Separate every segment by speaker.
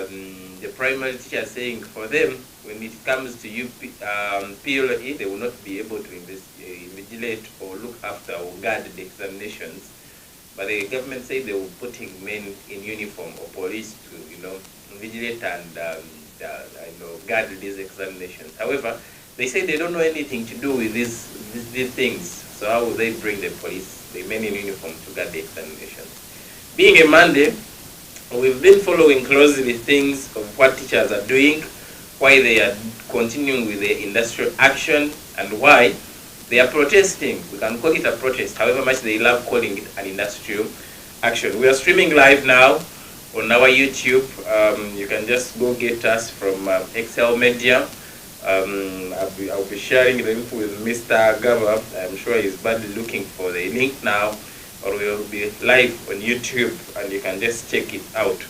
Speaker 1: the primary teacher saying for them, when it comes to PLE, they will not be able to invigilate or look after or guard the examinations. But the government said they were putting men in uniform or police to, invigilate and guard these examinations. However, they say they don't know anything to do with these things. So how will they bring the police, the men in uniform, to guard the examinations? Being a Monday, we've been following closely things of what teachers are doing, why they are continuing with their industrial action, and why they are protesting. We can call it a protest, however much they love calling it an industrial action. We are streaming live now on our YouTube. You can just go get us from Excel Media. I'll be sharing the link with Mr. Gava. I'm sure he's badly looking for the link now, or we'll be live on YouTube and you can just check it out.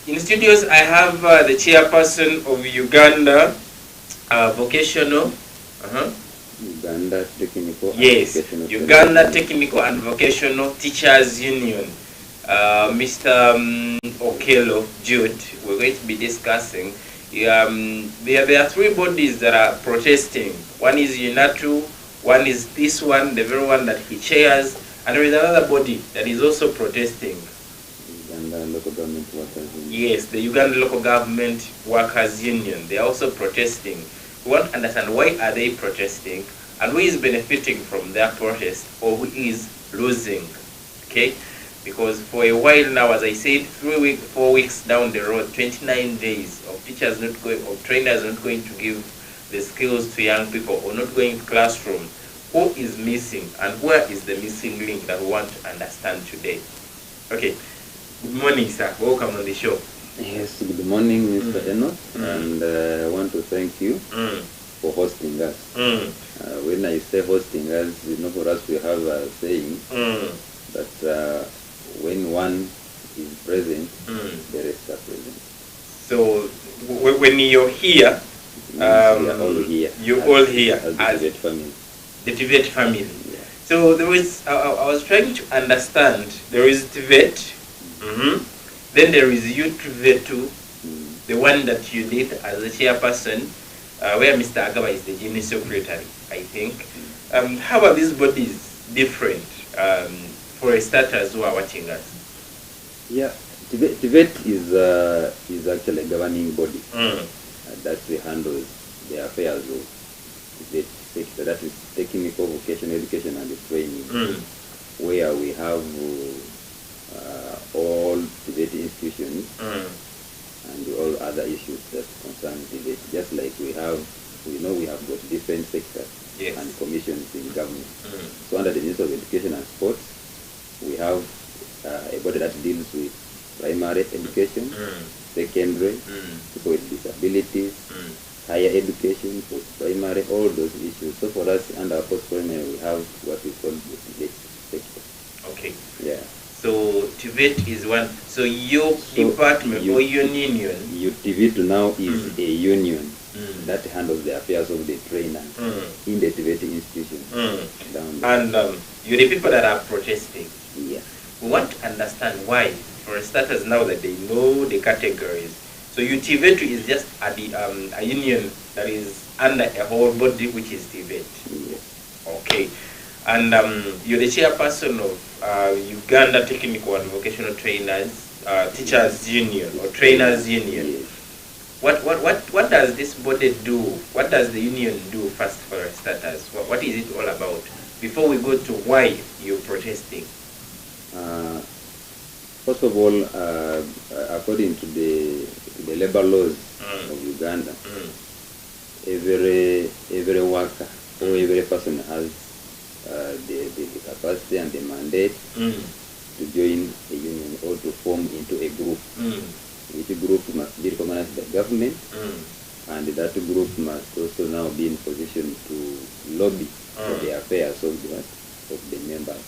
Speaker 1: In studios, I have the chairperson of Uganda Vocational.
Speaker 2: Uganda Technical.
Speaker 1: Yes, Uganda Technical and Vocational Teachers Union. Mr. Okello Jude, we're going to be discussing. There are three bodies that are protesting. One is UNATU, one is this one, the very one that he chairs, and there is another body that is also protesting.
Speaker 2: Uganda Local Government Workers Union.
Speaker 1: Yes, the Uganda Local Government Workers Union. They are also protesting. We want to understand why are they protesting and who is benefiting from their protest or who is losing. Okay? Because for a while now, as I said, 4 weeks down the road, 29 days of teachers not going, or trainers not going to give the skills to young people or not going to classroom. Who is missing and where is the missing link that we want to understand today? Okay. Good morning, sir. Welcome on the show.
Speaker 2: Yes, good morning, Mr. Enoch, and I want to thank you for hosting us. When I say hosting us, for us we have a saying that when one is present, the rest are present.
Speaker 1: So when you're here,
Speaker 2: you're all here.
Speaker 1: You're all here
Speaker 2: as the Tibet family.
Speaker 1: The Tibet family.
Speaker 2: Yeah.
Speaker 1: So there is. I was trying to understand. There is Tibet. Then there is you Tibet too, the one that you did as a chairperson, where Mr. Agaba is the general secretary, I think. How are these bodies different? For starters who are watching us.
Speaker 2: Yeah, Tibet is actually a governing body that handles the affairs of the sector, that is technical, vocational education and training, where we have all Tibet institutions and all other issues that concern Tibet. Just like we have got different sectors and commissions in government. So under the Ministry of Education and Sports, we have a body that deals with primary education, secondary, people with disabilities, higher education, post-primary, all those issues. So for us, under our post-primary, we have what we call the Tibet sector.
Speaker 1: Okay.
Speaker 2: Yeah.
Speaker 1: So Tibet is one. So your department or your union?
Speaker 2: Your Tibet now is a union that handles the affairs of the trainers in the Tibet institution.
Speaker 1: And you're the people that are protesting.
Speaker 2: Yeah.
Speaker 1: We want to understand why, for starters, now that they know the categories. So Tibet is just a union that is under a whole body, which is Tibet.
Speaker 2: Yes.
Speaker 1: Okay. And you're the chairperson of Uganda Technical and Vocational Trainers Teachers Union or Trainers Union.
Speaker 2: Yes.
Speaker 1: What does this body do? What does the union do first for starters? What is it all about? Before we go to why you're protesting.
Speaker 2: First of all, according to the labor laws of Uganda, every worker or every person has the capacity and the mandate to join a union or to form into a group. Which group must be recognized by government, and that group must also now be in position to lobby for the affairs of the members.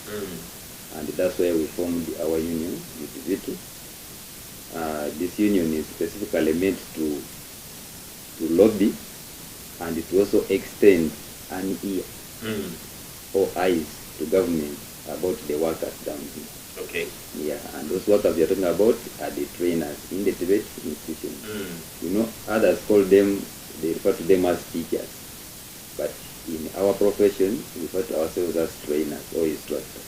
Speaker 2: And that's why we formed our union, UTV2. This union is specifically meant to lobby and to also extend an ear or eyes to government about the workers down here.
Speaker 1: Okay.
Speaker 2: Yeah, and those workers we are talking about are the trainers in the Tibet institution. You know, others call them, they refer to them as teachers. But in our profession, we refer to ourselves as trainers or instructors.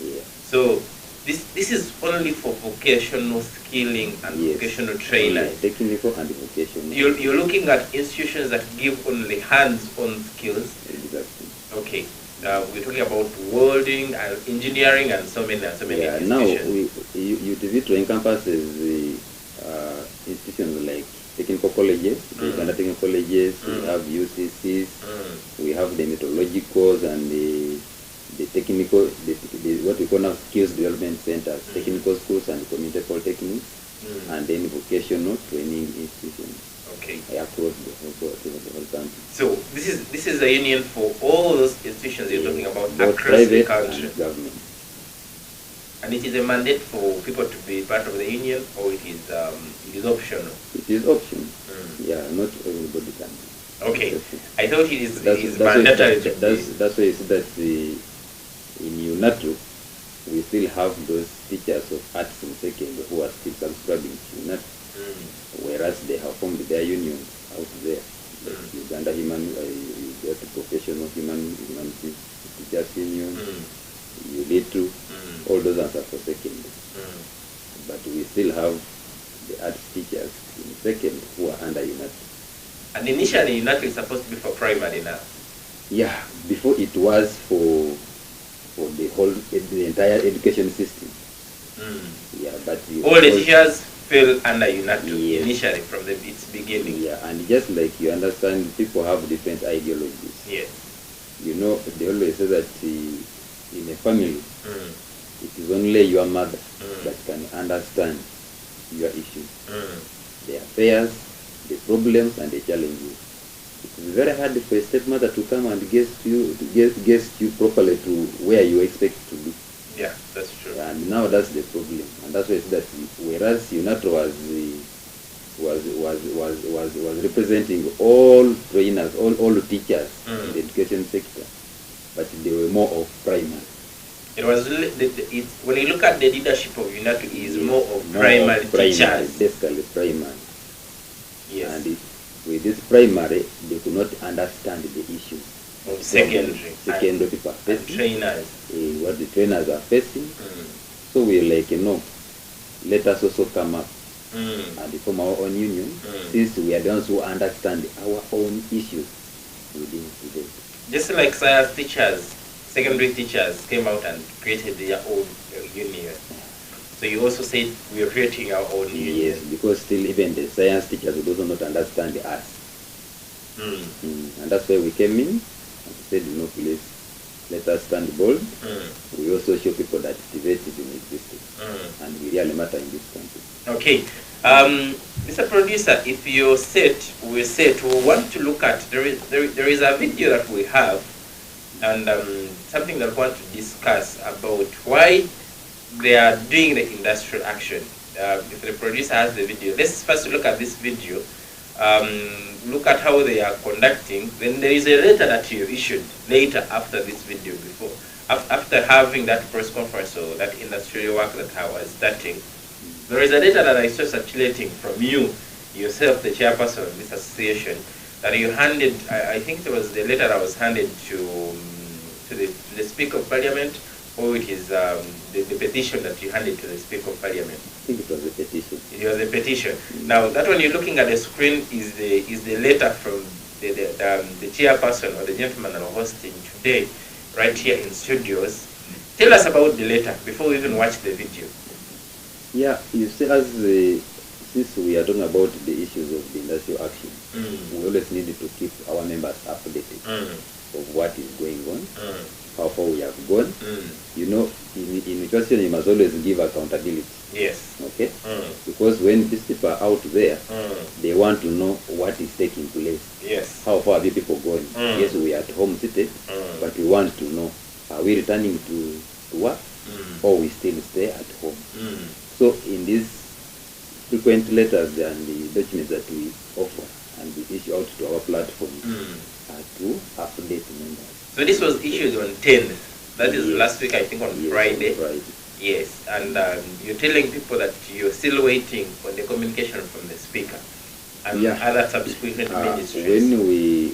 Speaker 2: Yeah.
Speaker 1: So this is only for vocational skilling and vocational trainers.
Speaker 2: Yeah, technical and vocational.
Speaker 1: You're looking at institutions that give only hands-on skills.
Speaker 2: Exactly.
Speaker 1: Okay. We're talking about welding and engineering and so many institutions.
Speaker 2: Now UTV training encompasses the institutions like technical colleges, the Uganda technical colleges, we have UCCs, we have the metallurgicals and the technical, what we call now skills development centers, technical schools and community polytechnics, and then vocational training institutions.
Speaker 1: Okay.
Speaker 2: Across the whole country.
Speaker 1: So this is a union for all those institutions you're talking about
Speaker 2: both
Speaker 1: across the
Speaker 2: private
Speaker 1: country.
Speaker 2: and government.
Speaker 1: And it is a mandate for people to be part of the union, or it is optional.
Speaker 2: It is optional. Yeah, not everybody can.
Speaker 1: Okay. I thought it is
Speaker 2: That's
Speaker 1: mandatory.
Speaker 2: That's why it's that in UNATU we still have those teachers of arts in second who are still subscribing to UNATU. Whereas they have formed their unions out there. Like Uganda you get professional humanities teachers union, ULITU, all those ones are for second. But we still have the arts teachers in second who are under UNATU.
Speaker 1: And initially UNATU is supposed to be for primary now.
Speaker 2: Yeah, before it was for the entire education system. Yeah, but
Speaker 1: all the teachers fell under UNATU initially from its beginning.
Speaker 2: Yeah, and just like you understand, people have different ideologies.
Speaker 1: Yes.
Speaker 2: You know, they always say that in a family, it is only your mother that can understand your issues, the affairs, the problems, and the challenges. It is very hard for a stepmother to come and guest you properly to where you expect to be.
Speaker 1: Yeah, that's true.
Speaker 2: And now that's the problem, and that's why it's that whereas UNATU was representing all trainers, all teachers in the education sector, but they were more of primary.
Speaker 1: It was when you look at the leadership of UNATU, it is more of primary teachers.
Speaker 2: Basically primary.
Speaker 1: Yes.
Speaker 2: And with this primary, they could not understand the issues
Speaker 1: of secondary
Speaker 2: people are facing,
Speaker 1: trainers.
Speaker 2: What the trainers are facing. So we're like, let us also come up and form our own union, since we are the ones who understand our own issues within today.
Speaker 1: Just like science teachers, secondary teachers came out and created their own union. So you also said we are creating our own union.
Speaker 2: Yes, because still even the science teachers would also not understand us. And that's why we came in and said, please, let us stand bold. We also show people that diversity exists and we really matter in this country.
Speaker 1: Okay. Mr. Producer, if you're set, we want to look at, there is a video that we have and something that we want to discuss about why they are doing the industrial action. If the producer has the video, let's first look at this video. Look at how they are conducting. Then there is a letter that you issued later after this video, before after having that press conference or that industrial work that I was starting. There is a letter that I saw circulating from you yourself, the chairperson of this association, that you handed. I think it was the letter that was handed to the Speaker of Parliament, or it is the petition that you handed to the Speaker of Parliament.
Speaker 2: I think it was a petition.
Speaker 1: It was a petition. Now that one you're looking at the screen is the letter from the chairperson or the gentleman that are hosting today, right here in studios. Tell us about the letter before we even watch the video.
Speaker 2: Yeah, you see, since we are talking about the issues of the industrial action, we always need to keep our members updated of what is going on, how far we have gone. In question, you must always give accountability.
Speaker 1: Yes.
Speaker 2: Okay? Because when these people are out there, they want to know what is taking place.
Speaker 1: Yes.
Speaker 2: How far are the people going? Yes, we are at home seated, but we want to know, are we returning to work, or we still stay at home? So in these frequent letters and the documents that we offer and we issue out to our platform are to update members.
Speaker 1: So this was issued on 10th. That is last week, I think, on Friday. Yes, and you're telling people that you're still waiting for the communication from the speaker and other subsequent ministries.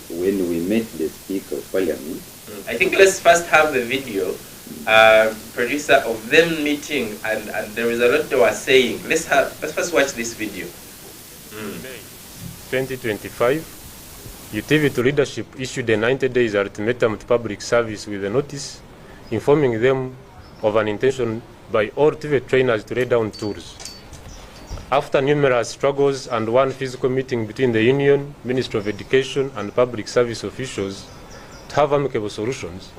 Speaker 2: When we met the Speaker of Parliament,
Speaker 1: I think let's first have the video, producer, of them meeting, and there is a lot they were saying. Let's first watch this video.
Speaker 3: May 2025, utility leadership issued a 90 days ultimatum to public service with a notice informing them of an intention by all TV trainers to lay down tools. After numerous struggles and one physical meeting between the union, Ministry of Education and public service officials to have amicable solutions,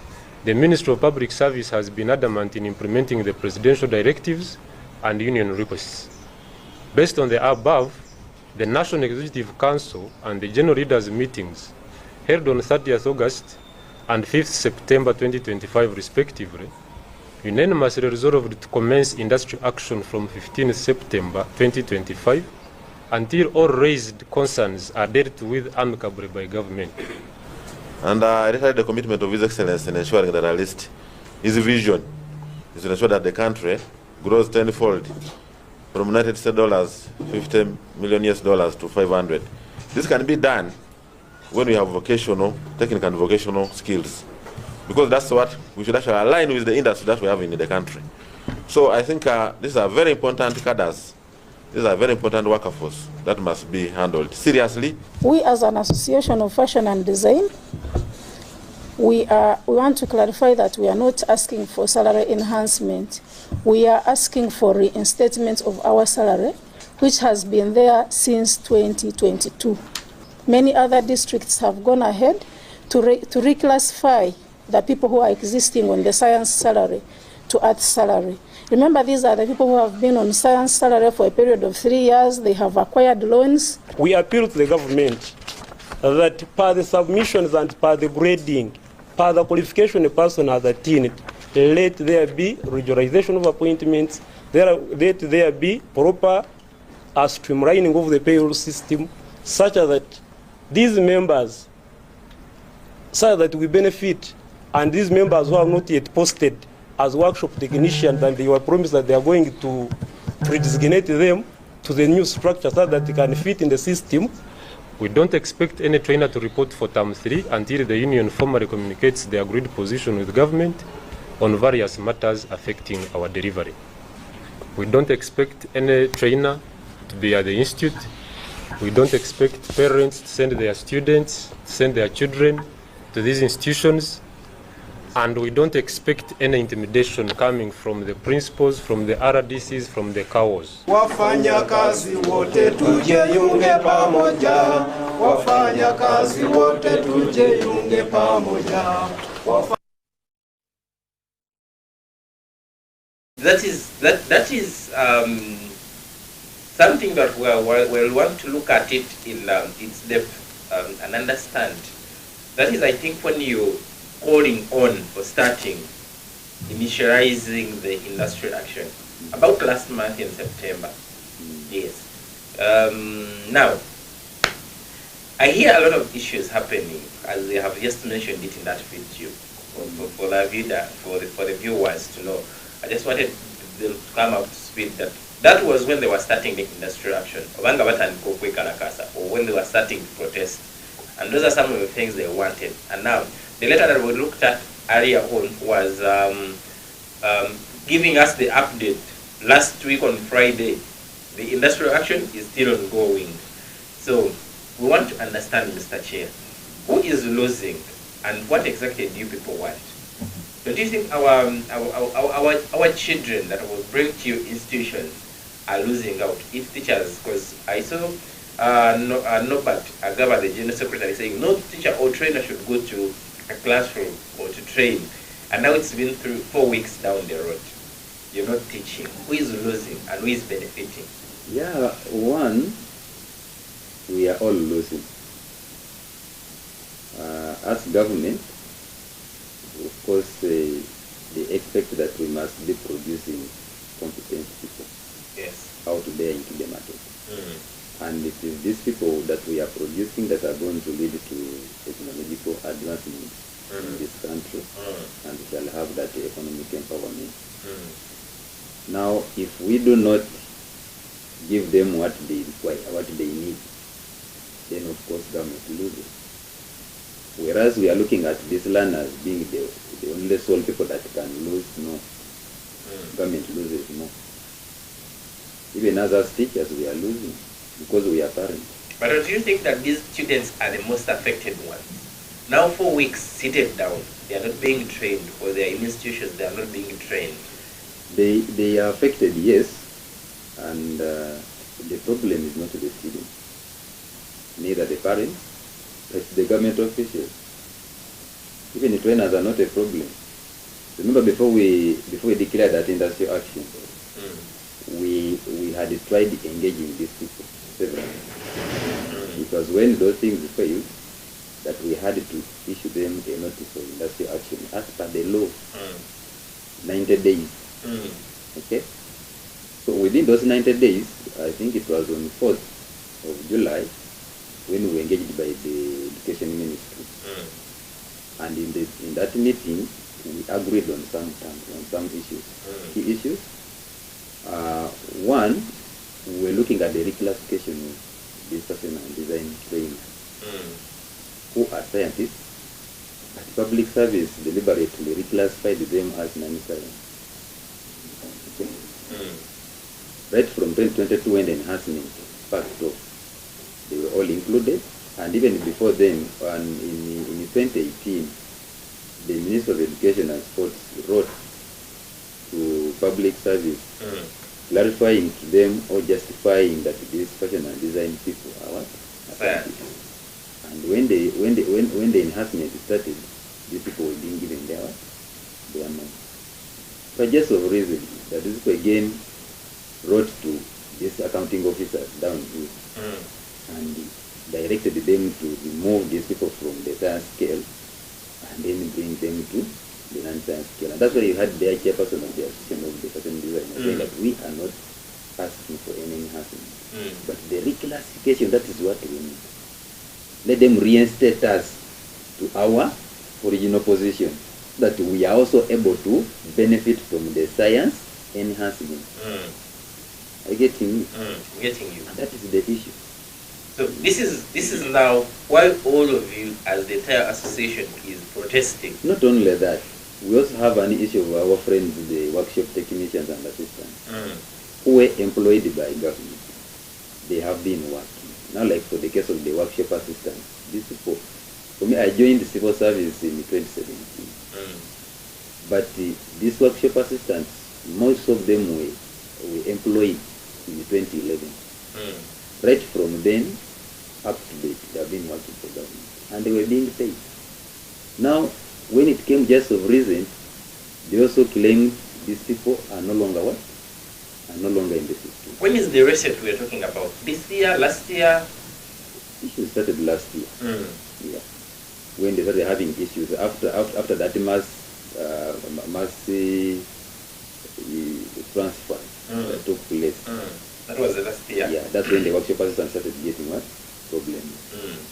Speaker 3: the Ministry of Public Service has been adamant in implementing the presidential directives and union requests. Based on the above, the National Executive Council and the General Leaders meetings held on 30th August and 5th September 2025 respectively, unanimously resolved to commence industrial action from 15th September 2025 until all raised concerns are dealt with amicably by government.
Speaker 4: And I reiterate the commitment of His Excellency in ensuring that at least his vision is to ensure that the country grows tenfold from United States dollars, $50 million to 500. This can be done when we have vocational, technical and vocational skills, because that's what we should actually align with the industry that we have in the country. So I think these are very important cadres. These are very important workforce that must be handled seriously.
Speaker 5: We as an association of fashion and design, we want to clarify that we are not asking for salary enhancement. We are asking for reinstatement of our salary, which has been there since 2022. Many other districts have gone ahead to reclassify the people who are existing on the science salary to earth salary. Remember, these are the people who have been on science salary for a period of 3 years. They have acquired loans.
Speaker 6: We appeal to the government that per the submissions and per the grading, per the qualification person as a teen, let there be regionalization of appointments, let there be proper streamlining of the payroll system, such that these members, so that we benefit, and these members who are not yet posted as workshop technicians, and they were promised that they are going to redesignate them to the new structure so that they can fit in the system.
Speaker 3: We don't expect any trainer to report for term 3 until the union formally communicates the agreed position with government on various matters affecting our delivery. We don't expect any trainer to be at the institute. We don't expect parents to send their students, to send their children to these institutions. And we don't expect any intimidation coming from the principals, from the RDCs, from the CAOs.
Speaker 7: Wafanya kazi wote tujiunge pamoja. Wafanya kazi wote tujiunge pamoja.
Speaker 1: That is something that we'll want to look at it in its depth and understand. That is, I think, when you calling on for starting, initializing the industrial action. About last month in September. Yes. Now, I hear a lot of issues happening, as they have just mentioned it in that video, for the viewers to know. I just wanted them to come up to speed that was when they were starting the industrial action, or when they were starting to protest. And those are some of the things they wanted. And now, the letter that we looked at earlier on was giving us the update last week on Friday. The industrial action is still ongoing. So we want to understand, Mr. Chair, who is losing and what exactly do you people want? So do you think our children that will bring to your institutions are losing out? If teachers, because I saw Norbert Agaba, the General Secretary, saying no teacher or trainer should go to a classroom or to train, and now it's been through 4 weeks down the road. You're not teaching. Who is losing and who is benefiting?
Speaker 2: Yeah, one, we are all losing. As government, of course, they expect that we must be producing competent people out there into the market. And it is these people that we are producing that are going to lead to technological advancement in this country, and shall have that economic empowerment. Now, if we do not give them what they require, what they need, then of course government loses. Whereas we are looking at these learners being the only sole people that can lose, no. Government loses more. Even as teachers, we are losing because we are parents.
Speaker 1: But do you think that these students are the most affected ones? Now 4 weeks seated down, they are not being trained, or they are in institutions, they are not being trained.
Speaker 2: They are affected, yes, and the problem is not the students, neither the parents, but the government officials. Even the trainers are not a problem. Remember, before we declared that industrial action, we had tried engaging these people severally. Because when those things failed, that we had to issue them a notice of industrial action as per the law, 90 days. Okay? So within those 90 days, I think it was on 4th of July, when we were engaged by the Education Ministry. And in that meeting, we agreed on some terms, on some issues. Key issues. One, we were looking at the reclassification of these fashion and design trainers, who are scientists, but public service deliberately reclassified them as non-science. Okay? Right from 2022 when the enhancement packed off, they were all included, and even before then, in 2018, the Minister of Education and Sports wrote to public service, clarifying to them or justifying that these fashion and design people are what? Scientists. And when the enhancement started, these people were being given their money. For just of reason that this people again wrote to these accounting officers down here and directed them to remove these people from the science scale and then bring them to the non-science scale. And that's why you had the chairperson of the Association of the Fashion Designers saying that we are not asking for any enhancement. But the reclassification, that is what we need. Let them reinstate us to our original position, that we are also able to benefit from the science enhancement. Are you getting me?
Speaker 1: Getting you.
Speaker 2: And that is the issue.
Speaker 1: So this is now why all of you, as the entire association, is protesting.
Speaker 2: Not only that, we also have an issue of our friends, the workshop technicians and assistants, who were employed by government. They have been working. Now, like for the case of the workshop assistants, these people, for me, I joined the civil service in 2017. But these workshop assistants, most of them were employed in 2011. Right from then up to date, they have been working for government, and they were being paid. Now, when it came just of recent, they also claimed these people are no longer what? Are no longer in the system.
Speaker 1: When is the reset we are talking about? This year, last year?
Speaker 2: Issues started last year. Yeah. When they started having issues after that mass transfer that took place.
Speaker 1: That was the last year.
Speaker 2: Yeah, that's when the workshop assistants started getting what? Problems.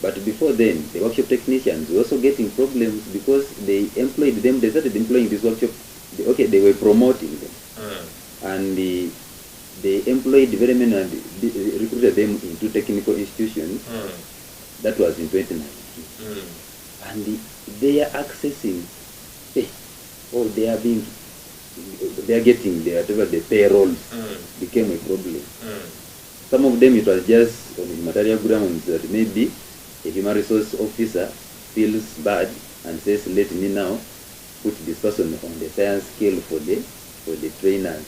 Speaker 2: But before then, the workshop technicians were also getting problems because they employed them, they started employing this workshop, they were promoting them. And they employed very many and recruited them into technical institutions. That was in 2019. And they are accessing, they are getting whatever the payrolls became a problem. Some of them it was just on material grounds that maybe a human resource officer feels bad and says, let me now put this person on the science scale for the trainers,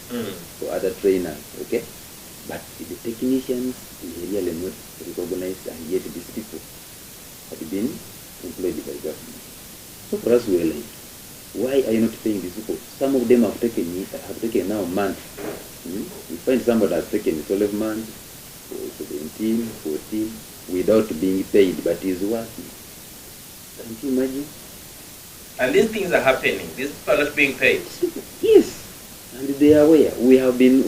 Speaker 2: for other trainers, okay? But the technicians really not recognized, and yet these people had been employed by government. So for us, we were like, why are you not paying these people? Some of them have taken now months. You find somebody has taken 12 months, or 17, 14, without being paid, but is working. Can't you imagine?
Speaker 1: And these things are happening. These people are not being paid.
Speaker 2: Yes, and they are aware. We have been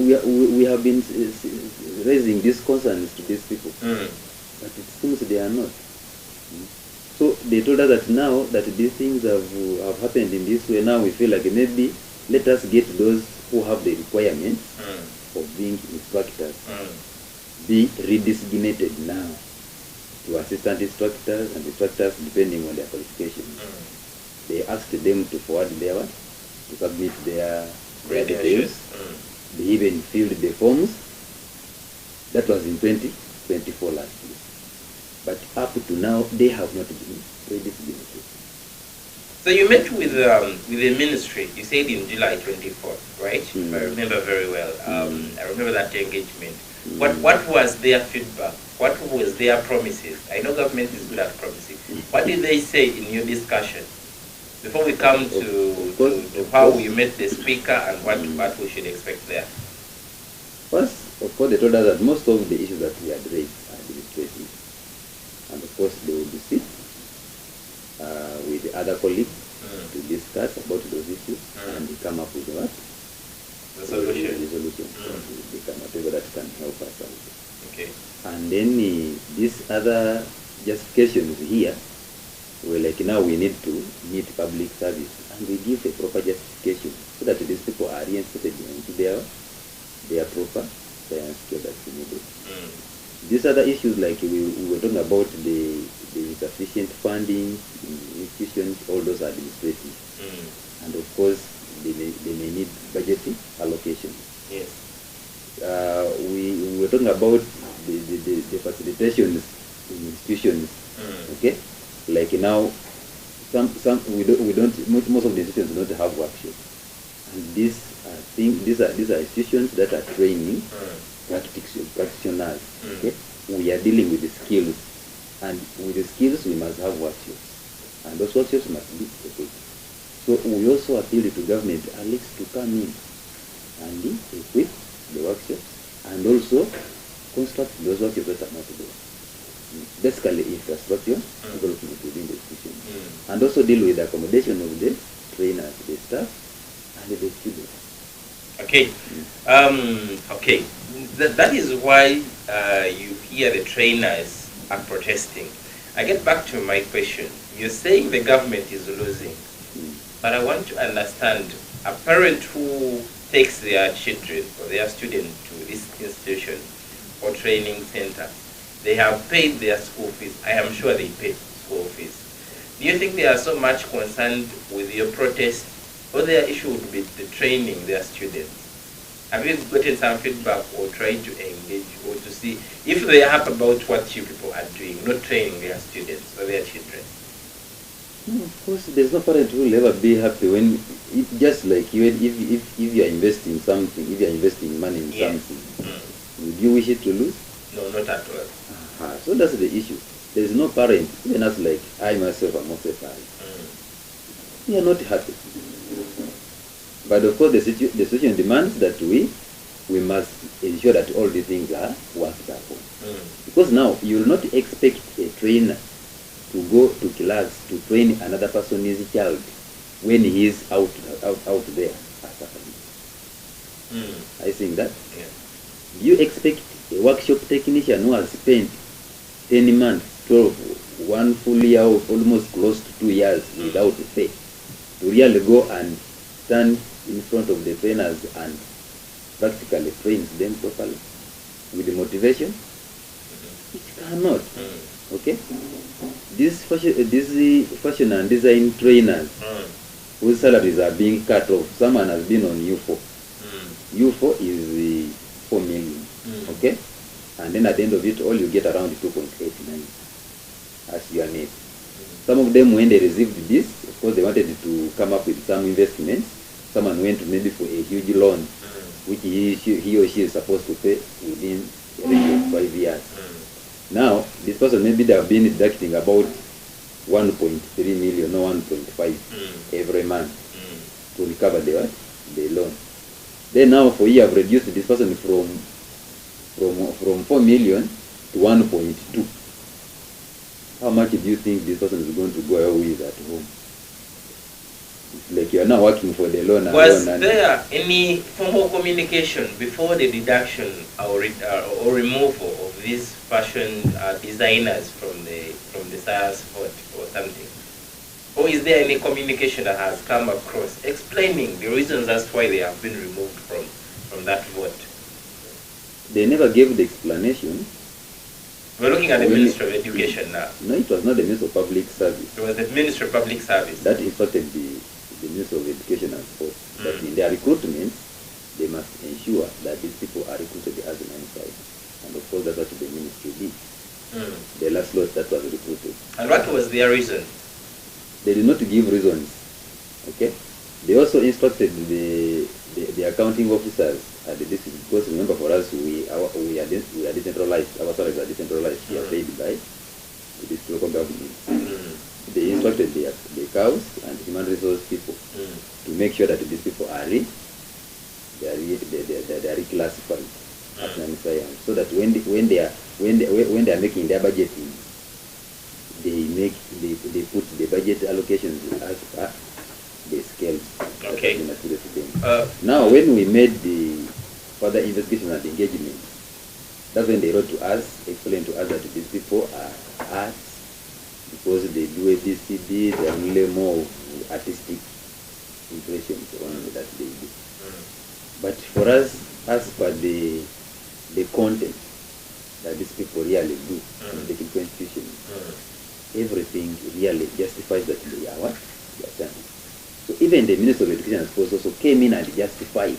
Speaker 2: raising these concerns to these people, but it seems they are not. So they told us that now that these things have happened in this way, now we feel like maybe let us get those who have the requirements of being instructors be redesignated now to assistant instructors and instructors depending on their qualifications. They asked them to forward their work, to submit their details. They even filled the forms. That was in 2024 last year. But up to now, they have not been redesignated. So
Speaker 1: you met with the ministry, you said in July 24th, right? I remember very well. I remember that engagement. What was their feedback? What was their promises? I know government is good at promising. What did they say in your discussion? Before we come to how we met the speaker and what we should expect there.
Speaker 2: First, of course, they told us that most of the issues that we had raised are administrative. And of course, they will be sit with the other colleagues to discuss about those issues and come up with what?
Speaker 1: The solution.
Speaker 2: They come whatever that can help us out.
Speaker 1: Okay.
Speaker 2: And then these other justifications here were like, now we need to meet public service, and we give a proper justification so that these people are reinstated into their proper science care that's needed. These other issues, like we were talking about the insufficient funding in institutions, all those are administrative. And of course, they may need budgeting allocation.
Speaker 1: Yes.
Speaker 2: We were talking about the facilitations in institutions. Okay, like now, most of the institutions do not have workshops, and these are institutions that are training practitioners. Okay, we are dealing with the skills, and with the skills we must have workshops, and those workshops must be equipped. So we also appeal to government at least to come in and equip the workshops and also construct those workshops that are not there. Basically infrastructure development within the institution. And also deal with the accommodation of the trainers, the staff, and the students.
Speaker 1: Okay. Okay. That is why you hear the trainers are protesting. I get back to my question. You're saying the government is losing. But I want to understand, a parent who takes their children or their student to this institution or training center, they have paid their school fees. I am sure they paid school fees. Do you think they are so much concerned with your protest, or their issue would be the training their students? Have you gotten some feedback or tried to engage or to see if they are happy about what you people are doing, not training their students or their children?
Speaker 2: Of course, there's no parent who will ever be happy when, just like you, if you are investing something, if you are investing money in something, would you wish it to lose?
Speaker 1: No, not at all.
Speaker 2: So that's the issue. There is no parent, even us, like I myself am also a parent. We are not happy. But of course, the situation demands that we must ensure that all the things are worked upon. Because now you will not expect a trainer to go to class to train another person's child when he is out there as a family. I think that.
Speaker 1: Yeah.
Speaker 2: Do you expect a workshop technician who has spent 10 months, 12, 1 full year, almost close to 2 years without pay, to really go and stand in front of the trainers and practically train them properly with the motivation? It cannot. Okay? These fashion and design trainers whose salaries are being cut off, someone has been on U4. U4 is 4 million. Okay? And then at the end of it all, you get around 2.89 as your net. Some of them, when they received this, of course, they wanted to come up with some investments. Someone went maybe for a huge loan, which he or she is supposed to pay within a range of 5 years. Now, this person, maybe they have been deducting about 1.3 million or 1.5 every month to recover the loan. Then now, for you have reduced this person from 4 million to 1.2. How much do you think this person is going to go away with at home? It's like you are now working for the loan.
Speaker 1: Was there any formal communication before the deduction or removal of these fashion designers from the science fort or something? Or is there any communication that has come across explaining the reasons as to why they have been removed from that vote?
Speaker 2: They never gave the explanation.
Speaker 1: We're looking at the Ministry of Education now.
Speaker 2: No, it was not the Ministry of Public Service.
Speaker 1: It was the Ministry of Public Service.
Speaker 2: That instructed the Ministry of Education and Sports. But in their recruitment, they must ensure that these people are recruited as an inside. And of course, that's what the ministry did. The last lot that was recruited.
Speaker 1: And what was their reason?
Speaker 2: They did not give reasons. Okay? They also instructed the accounting officers at the district, because remember, for us, we are decentralized. Our salaries are decentralized. We are paid by the local government. They instructed the cows and human resource people to make sure that these people are reclassified as non-science, so that when they are making their budgeting, they put the budget allocations as the scales.
Speaker 1: Okay.
Speaker 2: Now, when we made the further investigation and engagement, that's when they wrote to us, explained to us that these people are arts, because they do ABCD, they are only more artistic impressions on that they do. But for us, as per the content that these people really do in the constitution, everything really justifies that they are what? They are science. So even the Minister of Education and Sports also came in and justified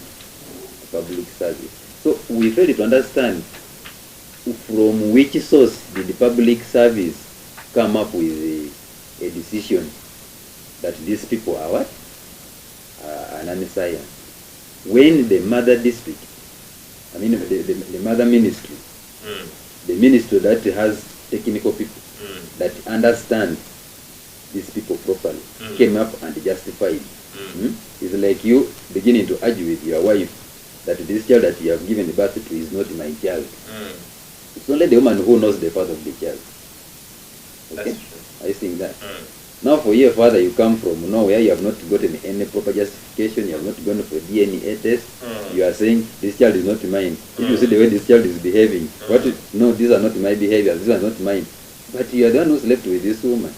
Speaker 2: public service. So we failed to understand from which source did the public service come up with a decision that these people are what? An non-science. When the mother district, I mean the mother ministry, the ministry that has technical people that understand these people properly, came up and justified. It's like you beginning to argue with your wife that this child that you have given birth to is not my child. It's only the woman who knows the father of the child. Okay? Are you seeing that? Now for your father, you come from nowhere, you have not gotten any proper justification, you have not gone for DNA test, you are saying, this child is not mine. If you see the way this child is behaving, no, these are not my behaviors, these are not mine. But you are the one who slept with this woman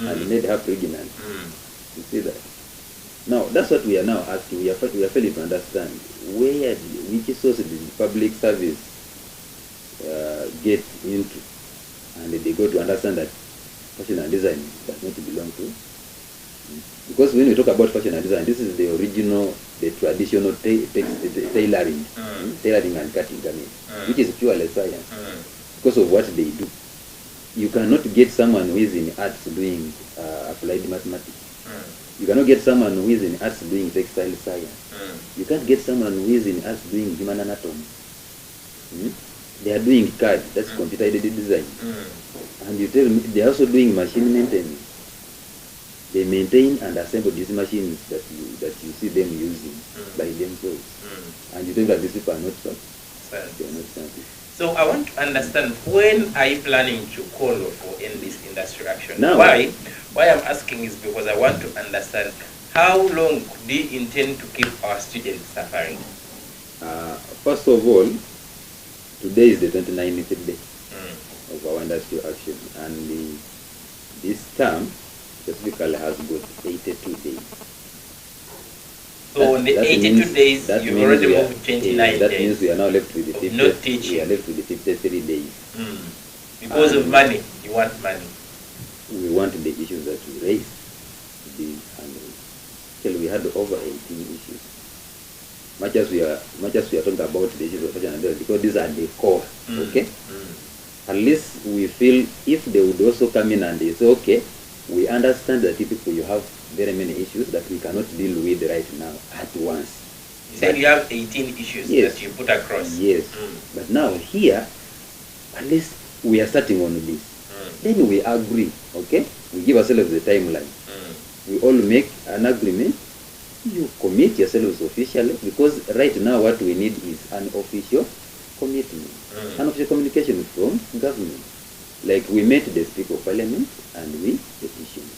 Speaker 2: and made her pregnant. You see that? Now, that's what we are now asking. We are failing to understand which source did the public service get into, and they go to understand that fashion and design does not belong to. Because when we talk about fashion and design, this is the original, the traditional tailoring and cutting garment, which is purely science, because of what they do. You cannot get someone who is in arts doing applied mathematics. You cannot get someone who is in arts doing textile science. You can't get someone who is in arts doing human anatomy. They are doing CAD, that's computer-aided design. And you tell me they are also doing machine maintenance. They maintain and assemble these machines that you see them using by themselves. And you think that these people are not scientists. They are not scientists.
Speaker 1: So I want to understand, when are you planning to call for end this industrial action?
Speaker 2: Now,
Speaker 1: why I'm asking is because I want to understand how long do you intend to keep our students suffering?
Speaker 2: First of all, today is the 29th day of our industrial action, and this term specifically has got 82 days.
Speaker 1: So on the 82 days, you've already moved 29
Speaker 2: that
Speaker 1: days.
Speaker 2: means we are now left with the 50,
Speaker 1: not teaching.
Speaker 2: we are left with the 53 days.
Speaker 1: Because of money, you want money.
Speaker 2: We want the issues that we raised to be handled. Till we had over 18 issues. Much as we are talking about the issues of fashion and design, because these are the core, okay? At least we feel if they would also come in and they say, okay, we understand that people, you have very many issues that we cannot deal with right now at once.
Speaker 1: You said you have 18 issues that you put across.
Speaker 2: Yes. But now here, at least we are starting on this. Then we agree, okay? We give ourselves the timeline. We all make an agreement. You commit yourselves officially, because right now what we need is an official commitment, an official communication from government. Like we met the Speaker of Parliament and we petitioned.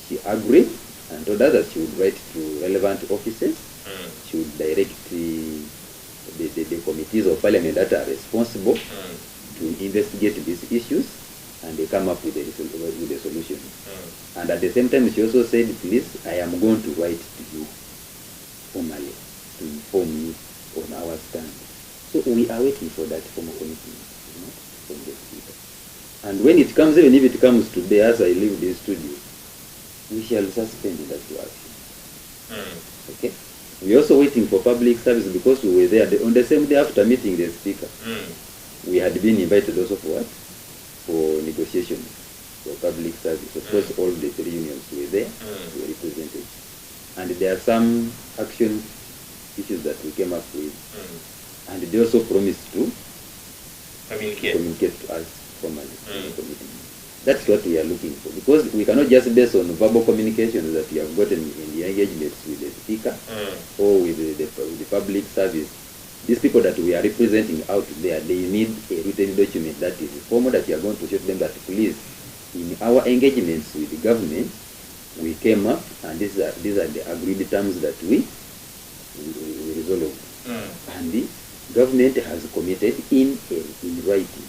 Speaker 2: She agreed and told us that she would write to relevant offices. She would direct the committees of Parliament that are responsible to investigate these issues, and they come up with a solution. And at the same time, she also said, please, I am going to write to you formally to inform you on our stand. So we are waiting for that formal commitment, from the speaker. And when it comes, even if it comes today, as I leave this studio, we shall suspend that to action. Okay? We're also waiting for public service because we were there on the same day after meeting the speaker. We had been invited also for what? For negotiation for public service. Of course, all the three unions were there, were represented. And there are some action issues that we came up with. And they also promised to communicate to us formally. That's what we are looking for. Because we cannot just base on verbal communications that we have gotten in the engagements with the speaker or with the public service. These people that we are representing out there, they need a written document that is formal, that you are going to show them that, please, in our engagements with the government, we came up and these are the agreed terms that we resolve. And the government has committed in writing.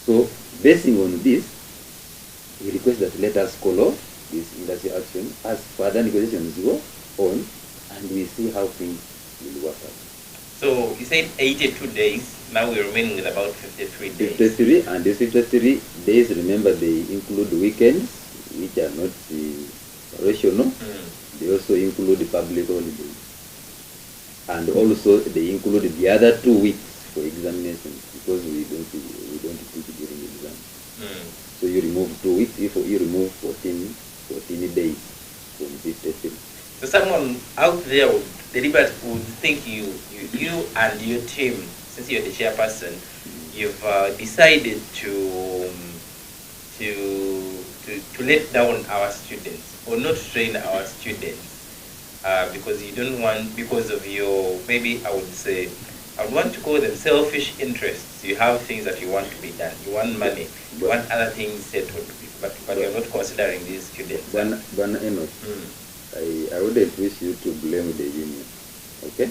Speaker 2: So, basing on this, we request that let us follow this industry action as further negotiations go on, and we see how things will work out.
Speaker 1: So, you said 82 days, now we're remaining with about 53 days.
Speaker 2: 53, and these 53 days, remember, they include weekends, which are not rational. They also include the public holidays. And also, they include the other 2 weeks for examinations, because we don't teach during exam. So you remove 2 weeks, if you remove 14 days from 53.
Speaker 1: So someone out there would think you and your team, since you're the chairperson, you've decided to let down our students or not train our students because you don't want, because of your, maybe I would want to call them selfish interests. You have things that you want to be done. You want money. You want other things settled, but you're not considering these students.
Speaker 2: Bana Enoch, I wouldn't wish you to blame the union, okay?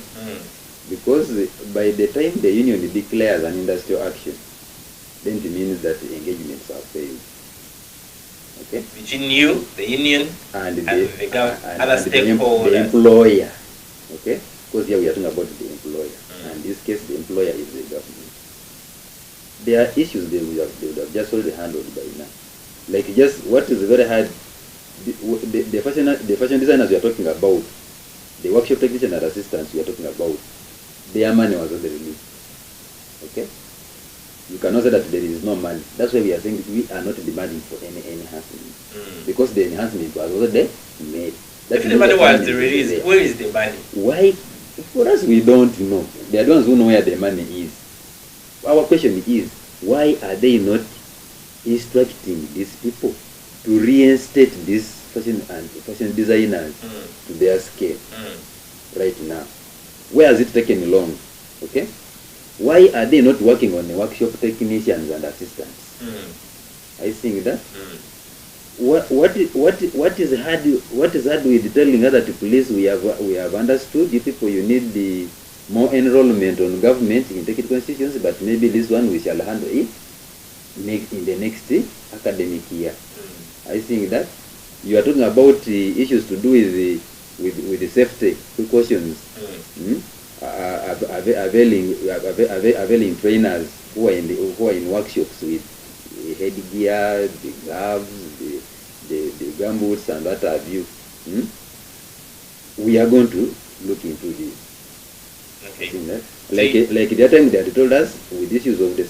Speaker 2: Because by the time the union declares an industrial action, then it means that the engagements are failed. Okay?
Speaker 1: Between you, the union, and the other stakeholders.
Speaker 2: The employer, okay? Because here we are talking about the employer. And in this case, the employer is the government. There are issues they would have just already handled by now. Like just what is very hard, the fashion designers we are talking about, the workshop technician and assistants we are talking about, their money was already released. Okay? You cannot say that there is no money. That's why we are saying we are not demanding for any enhancement. Because the enhancement was already made.
Speaker 1: If the money was released, where is the money?
Speaker 2: Why? For us, we don't know. They are the ones who know where the money is. Our question is, why are they not instructing these people to reinstate these fashion designers to their scale right now? Where has it taken long? Okay? Why are they not working on the workshop technicians and assistants? I think that what is hard with telling other police we have understood you people, you need the more enrollment on government in technical institutions, but maybe this one we shall handle it in the next academic year. I think that you are talking about issues to do with the safety precautions, availing trainers who are in workshops with headgear, the gloves, the gumboots, and what have you. We are going to look into this.
Speaker 1: Okay.
Speaker 2: Like the other time they had told us with issues of the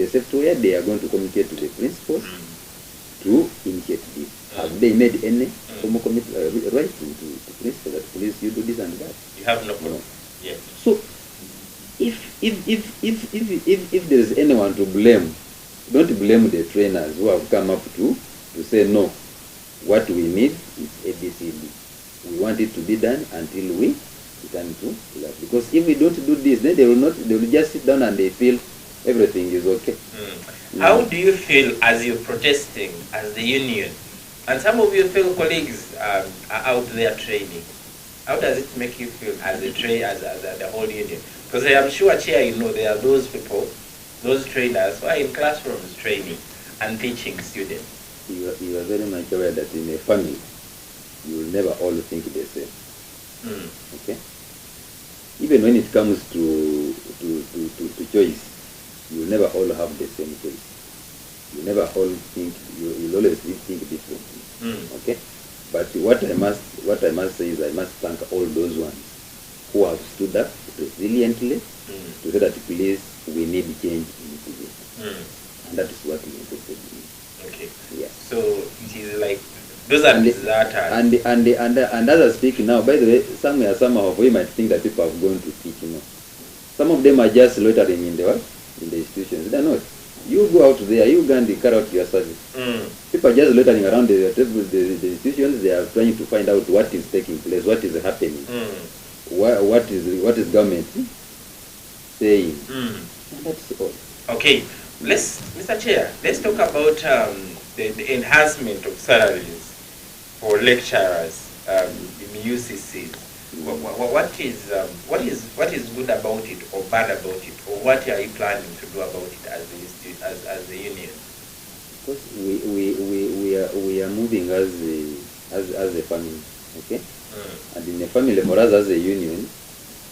Speaker 2: software, they are going to communicate to the principals to initiate this. Have they made any formal writing to principals that please you do this and that?
Speaker 1: You have no problem. Yes.
Speaker 2: So if there is anyone to blame, don't blame the trainers who have come up to say no. What we need is ABCD. We want it to be done until we return to that. Because if we don't do this, then they will just sit down and they feel everything is okay.
Speaker 1: How do you feel as you're protesting as the union, and some of your fellow colleagues are out there training? How does it make you feel as the whole union? Because I am sure, Chair, you know, there are those people, those those trainers who are in classrooms training and teaching students.
Speaker 2: You are very much aware that in a family, you will never all think the same. Okay? Even when it comes to choice, you will never all have the same choice. You never all think, you'll always think differently. Okay? But what I must say is I must thank all those ones who have stood up resiliently to say that please, we need change in this. And that is what we interested in.
Speaker 1: Okay.
Speaker 2: Yeah.
Speaker 1: So it is like those are
Speaker 2: and as I speak now, by the way, somehow we might think that people have gone to teach, Some of them are just loitering in the institutions. They're not. You go out there, you go and carry out your service. People are just loitering around the institutions. They are trying to find out what is taking place, what is happening, what is government saying. And that's all.
Speaker 1: Okay, Mr. Chair, let's talk about the enhancement of salaries for lecturers in UCCs. What is good about it or bad about it, or what are you planning to do about it as the union?
Speaker 2: Because we are moving as a family, okay? And in a family, for us as a union,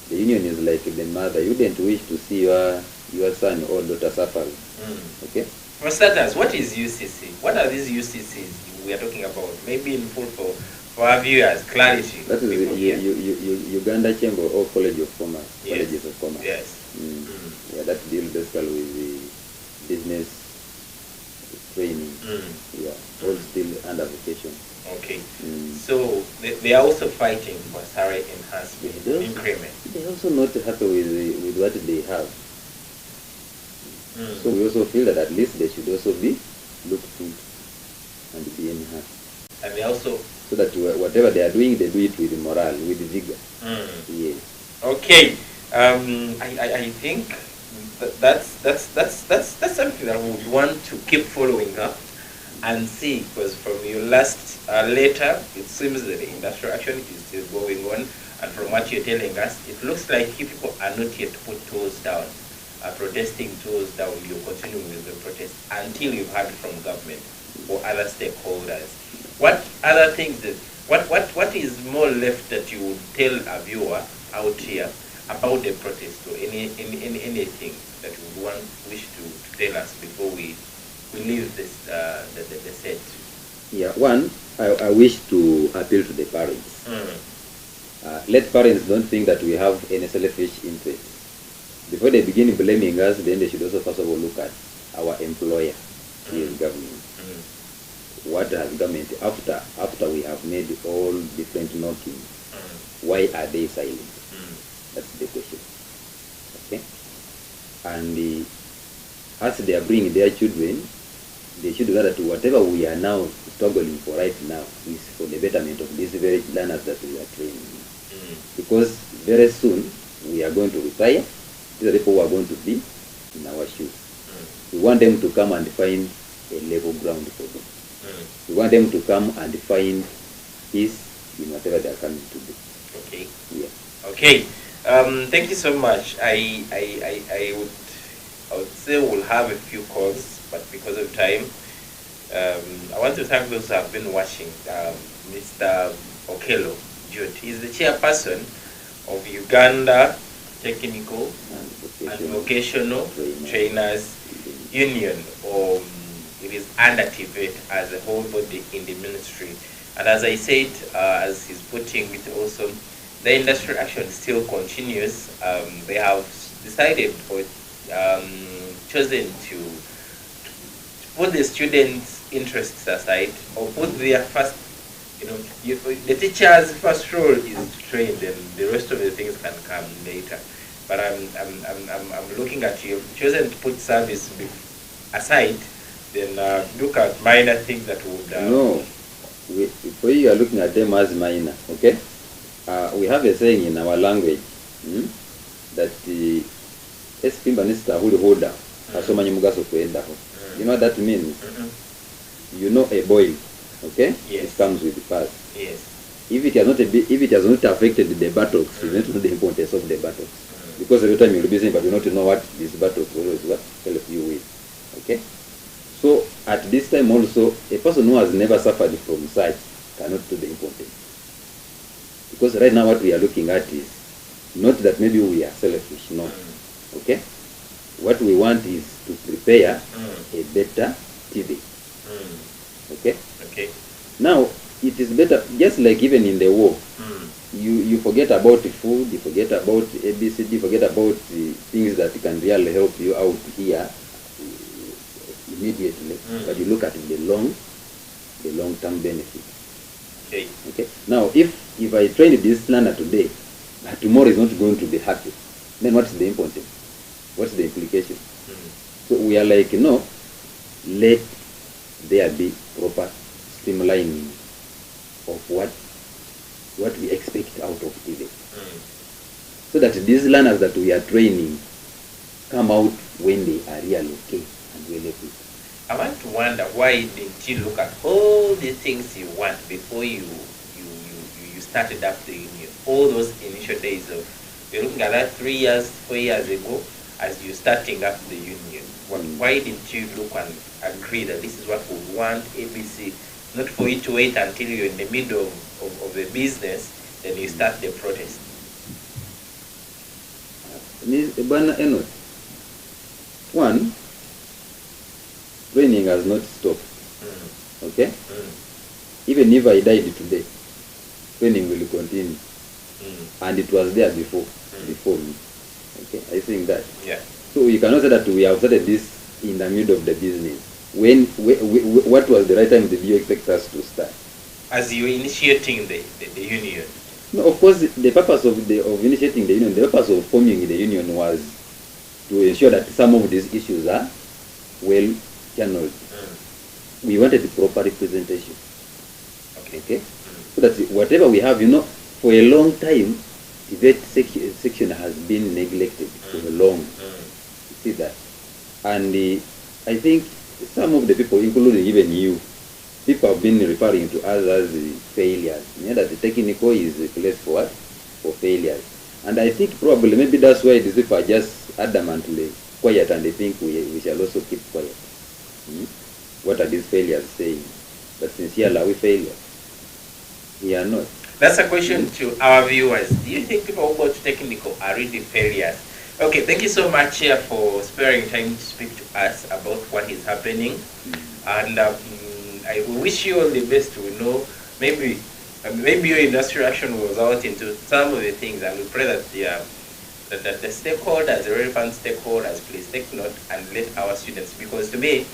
Speaker 2: the union is like the mother. You don't wish to see your son or daughter suffering, okay?
Speaker 1: For starters, what is UCC? What are these UCCs we are talking about? Maybe in full for our viewers, clarity.
Speaker 2: That is Uganda Chamber or College of Commerce.
Speaker 1: Yes.
Speaker 2: Colleges of Commerce.
Speaker 1: Yes.
Speaker 2: Yeah, that deals basically with the business training. Yeah, all still under vocation.
Speaker 1: Okay. So they are also fighting for salary enhancement, increment.
Speaker 2: They're also not happy with what they have. So we also feel that at least they should also be looked into and be enhanced.
Speaker 1: And they also...
Speaker 2: So that whatever they are doing, they do it with morale, with vigor. Yes.
Speaker 1: Okay. I think that's something that we would want to keep following up and see, because from your last letter, it seems that the industrial action is still going on, and from what you're telling us, it looks like you people are not yet put toes down, protesting toes down. You're continuing with the protest until you've heard from government or other stakeholders. What other things what is more left that you would tell a viewer out here about the protest, or anything that you would wish to tell us before we leave this the set?
Speaker 2: Yeah, one, I wish to appeal to the parents. Let parents don't think that we have any selfish interest. Before they begin blaming us, then they should also first of all look at our employer, here in government. What has government, after we have made all different knockings, why are they silent? That's the question. Okay? And as they are bringing their children, they should gather to whatever we are now struggling for right now is for the betterment of these very learners that we are training. Because very soon we are going to retire. These are people who are going to be in our shoes. We want them to come and find a level ground for them. We want them to come and find peace in whatever they are coming to do.
Speaker 1: Okay.
Speaker 2: Yeah.
Speaker 1: Okay. Thank you so much. I would say we'll have a few calls, but because of time, I want to thank those who have been watching. Mr. Okello Jude, he's the chairperson of Uganda Technical and Vocational Trainers Union, or it is under TVET as a whole body in the ministry. And as I said, as he's putting it also, the industrial action still continues. They have decided or chosen to put the students' interests aside, or put their first, the teacher's first role is to train, then the rest of the things can come later. But I'm looking at you, chosen to put service aside, then look at minor things that would...
Speaker 2: No, for you are looking at them as minor, okay? We have a saying in our language that the espimba nisita hulihoda asomanya mugaso kwendaho. You know what that means? You know a boil, okay?
Speaker 1: Yes.
Speaker 2: It comes with the past.
Speaker 1: Yes.
Speaker 2: If it has not affected the buttocks, you don't know the importance of the buttocks. Because every time you'll be saying, but you don't know what these buttocks always help you at this time also, a person who has never suffered from such cannot do the important. Because right now what we are looking at is not that maybe we are selfish, no. Okay? What we want is to prepare a better TV. Okay?
Speaker 1: Okay.
Speaker 2: Now, it is better, just like even in the war, you forget about the food, you forget about ABCD, you forget about the things that can really help you out here immediately, but you look at the long-term benefit.
Speaker 1: Okay.
Speaker 2: Okay. Now, if I train this learner today, but tomorrow is not going to be happy, then what's the importance? What's the implication? So we are like, no, let there be proper streamlining of what we expect out of TV. So that these learners that we are training come out when they are really okay and really good.
Speaker 1: I want to wonder, why didn't you look at all the things you want before you started up the union? All those initial days of, you're looking at that 3 years, 4 years ago, as you're starting up the union. Why didn't you look and agree that this is what we want, ABC, not for you to wait until you're in the middle of the business, then you start the protest?
Speaker 2: One, training has not stopped. Okay? Even if I died today, training will continue. And it was there before me. Okay? I think that.
Speaker 1: Yeah.
Speaker 2: So you cannot say that we have started this in the middle of the business. What was the right time did you expect us to start?
Speaker 1: As you were initiating the union.
Speaker 2: No, of course, the purpose of initiating the union, the purpose of forming the union was to ensure that some of these issues are well channeled. We wanted the proper representation. Okay? So that whatever we have, for a long time, the vet section has been neglected for a long. You see that? And I think some of the people, including even you, people have been referring to us as failures. That the technical is a place for what? For failures. And I think probably maybe that's why these people are just adamantly quiet and they think we shall also keep quiet. What are these failures saying? But sincerely, are we failures? We are not.
Speaker 1: That's a question to our viewers. Do you think people who go to technical are really failures? Okay, thank you so much here for sparing time to speak to us about what is happening. And I wish you all the best. We know maybe your industrial action was out into some of the things, and we pray that the stakeholders, the relevant stakeholders, please take note and let our students, because to me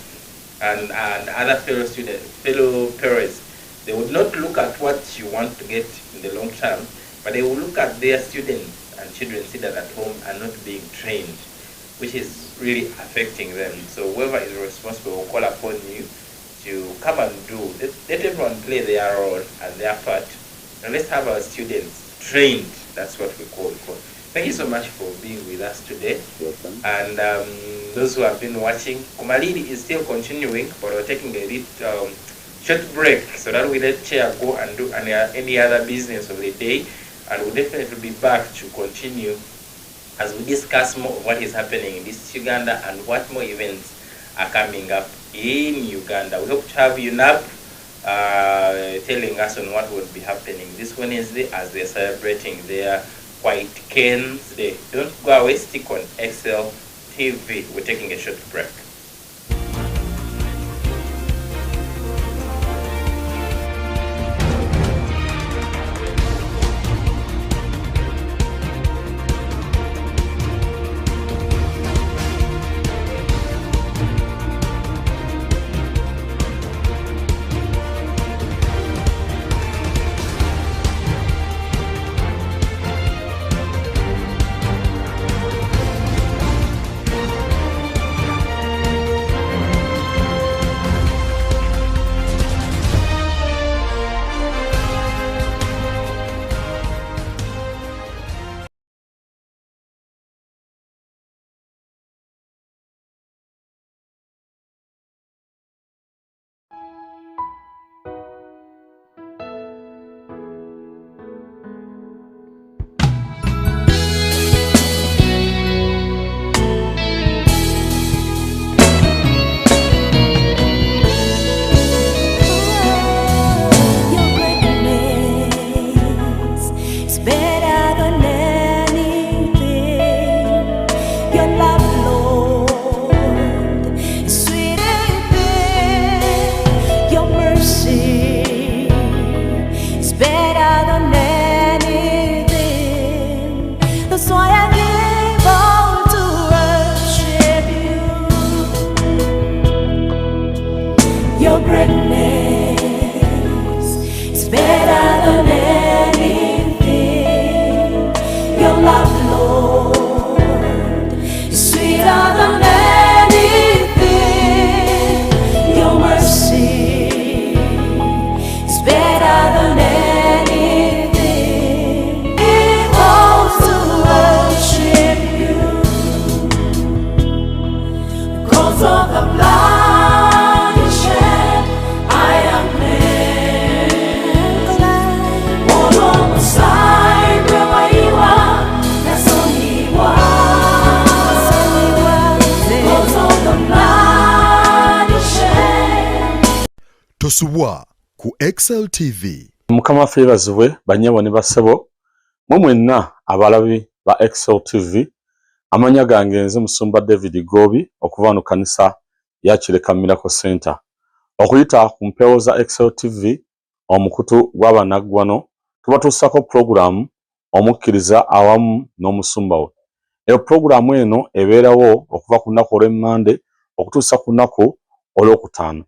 Speaker 1: and other fellow parents, they would not look at what you want to get in the long term, but they will look at their students and children seated at home and not being trained, which is really affecting them. So whoever is responsible will call upon you to come and do. Let everyone play their role and their part. And let's have our students trained. That's what we call for. Thank you so much for being with us today.
Speaker 2: Welcome.
Speaker 1: And those who have been watching, Kumaliiri is still continuing, but we're taking a short break so that we let Chair go and do any other business of the day. And we'll definitely be back to continue as we discuss more of what is happening in this Uganda and what more events are coming up in Uganda. We hope to have UNAP telling us on what will be happening this Wednesday as they're celebrating their White Canes Day. Don't go away, stick on XL TV. We're taking a short break.
Speaker 8: Tosubwa ku Excel TV.
Speaker 9: Mukama febazibwe banyabo ne basebo mwenna abalabi ba Excel TV amanya gange nze Musumba David Gobi okuva mu kanisa ya Kireka Miracle Center okuyita ku mpewo za Excel TV omukutu gw'abanaggwano tubatuusako program omukkiriza awamu n'omusumba we. Eyo program eno ebeerawo okuva ku nnaku olw'Emmande okutuusa ku nnaku olw'okutaano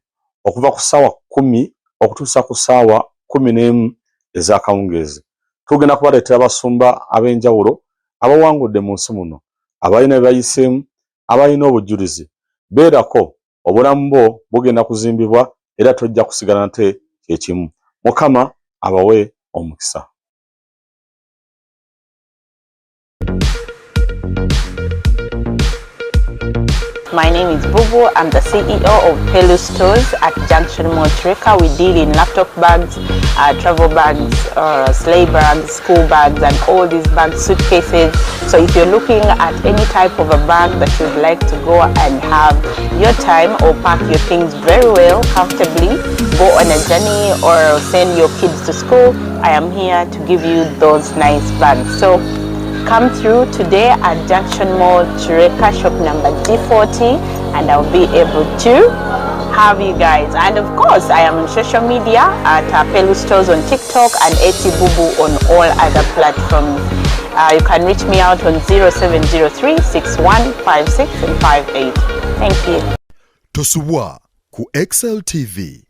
Speaker 9: okuva ku ssaawa 10 okutuusa ku ssaawa 11 ez'akawungeezi. Tugenda kubaleetera abasumba ab'enjawulo abawangudde mu nsi muno abalina bye bayiseemu abalina obujulizi beerako obulamu bwo bugenda kuzimbibwa era tojja kusigala nate kyekimu. Mukama abawe omukisa.
Speaker 10: My name is Bubu. I'm the CEO of Pelu Stores at Junction Mall Treka. We deal in laptop bags, travel bags, sleigh bags, school bags, and all these bags, suitcases. So if you're looking at any type of a bag that you'd like to go and have your time or pack your things very well, comfortably, go on a journey or send your kids to school, I am here to give you those nice bags. So come through today at Junction Mall Chireka shop number D40 and I'll be able to have you guys. And of course, I am on social media at Pelu Stores on TikTok and Eti Bubu on all other platforms. You can reach me out on 0703 6156 and 58. Thank you.
Speaker 8: Tosubwa ku Excel TV.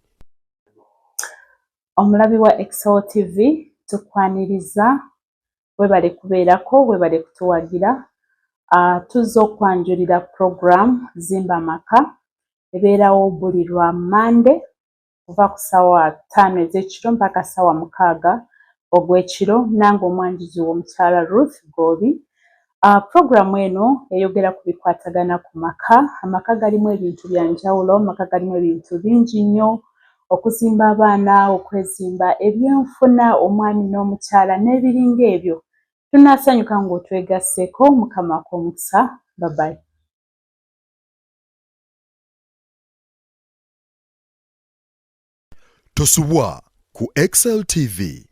Speaker 11: Omulabi wa Excel TV tukwaniriza webale kubeerako webale kutuwagira tuzza okwanjulira program Zimba Maka ebeerawo buli lwa Mande kuva ku ssaawa 5 ez'ekiro mpaka ssaawa 6 ogw'ekiro nange omwanjuzi w'omukyala Ruth Gobi. Program eno eyogera ku bikwatagana ku maka. Amaka galimu ebintu bya njawulo, amaka galimu ebintu bingi nnyo, okuzimba abaana, okwezimba, ebyenfuna, omwami n'omukyala n'ebiringa ebyo. Tunasanyuka ng'otwegasseko. Mukama ak'omukisa. Bye bye.
Speaker 8: Tosubwa ku Excel TV.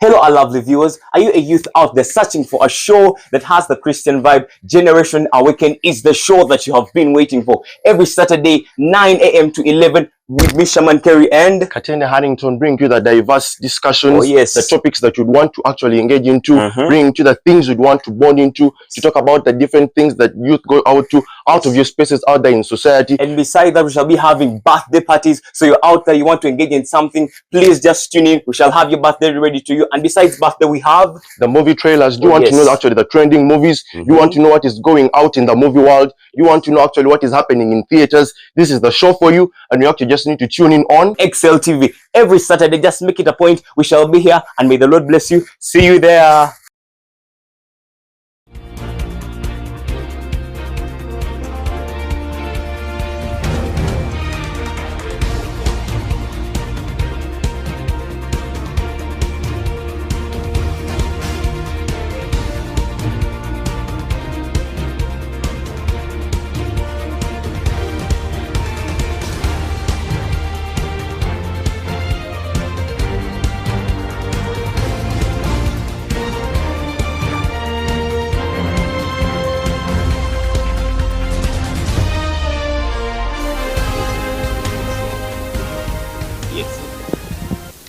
Speaker 12: Hello, our lovely viewers. Are you a youth out there searching for a show that has the Christian vibe? Generation Awaken is the show that you have been waiting for. Every Saturday, 9 a.m. to 11 with me, Shaman Kerry and
Speaker 13: Katenda Harrington, bring you the diverse discussions,
Speaker 12: oh, yes,
Speaker 13: the topics that you'd want to actually engage into, bring you the things you'd want to bond into, to talk about the different things that youth go out of your spaces out there in society.
Speaker 12: And besides that, we shall be having birthday parties. So you're out there, you want to engage in something, please just tune in. We shall have your birthday ready to you. And besides birthday, we have
Speaker 13: the movie trailers. You want to know actually the trending movies. You want to know what is going out in the movie world. You want to know actually what is happening in theaters. This is the show for you, and you actually just need to tune in on
Speaker 12: Excel TV every Saturday. Just make it a point. We shall be here, and may the Lord bless you. See you there.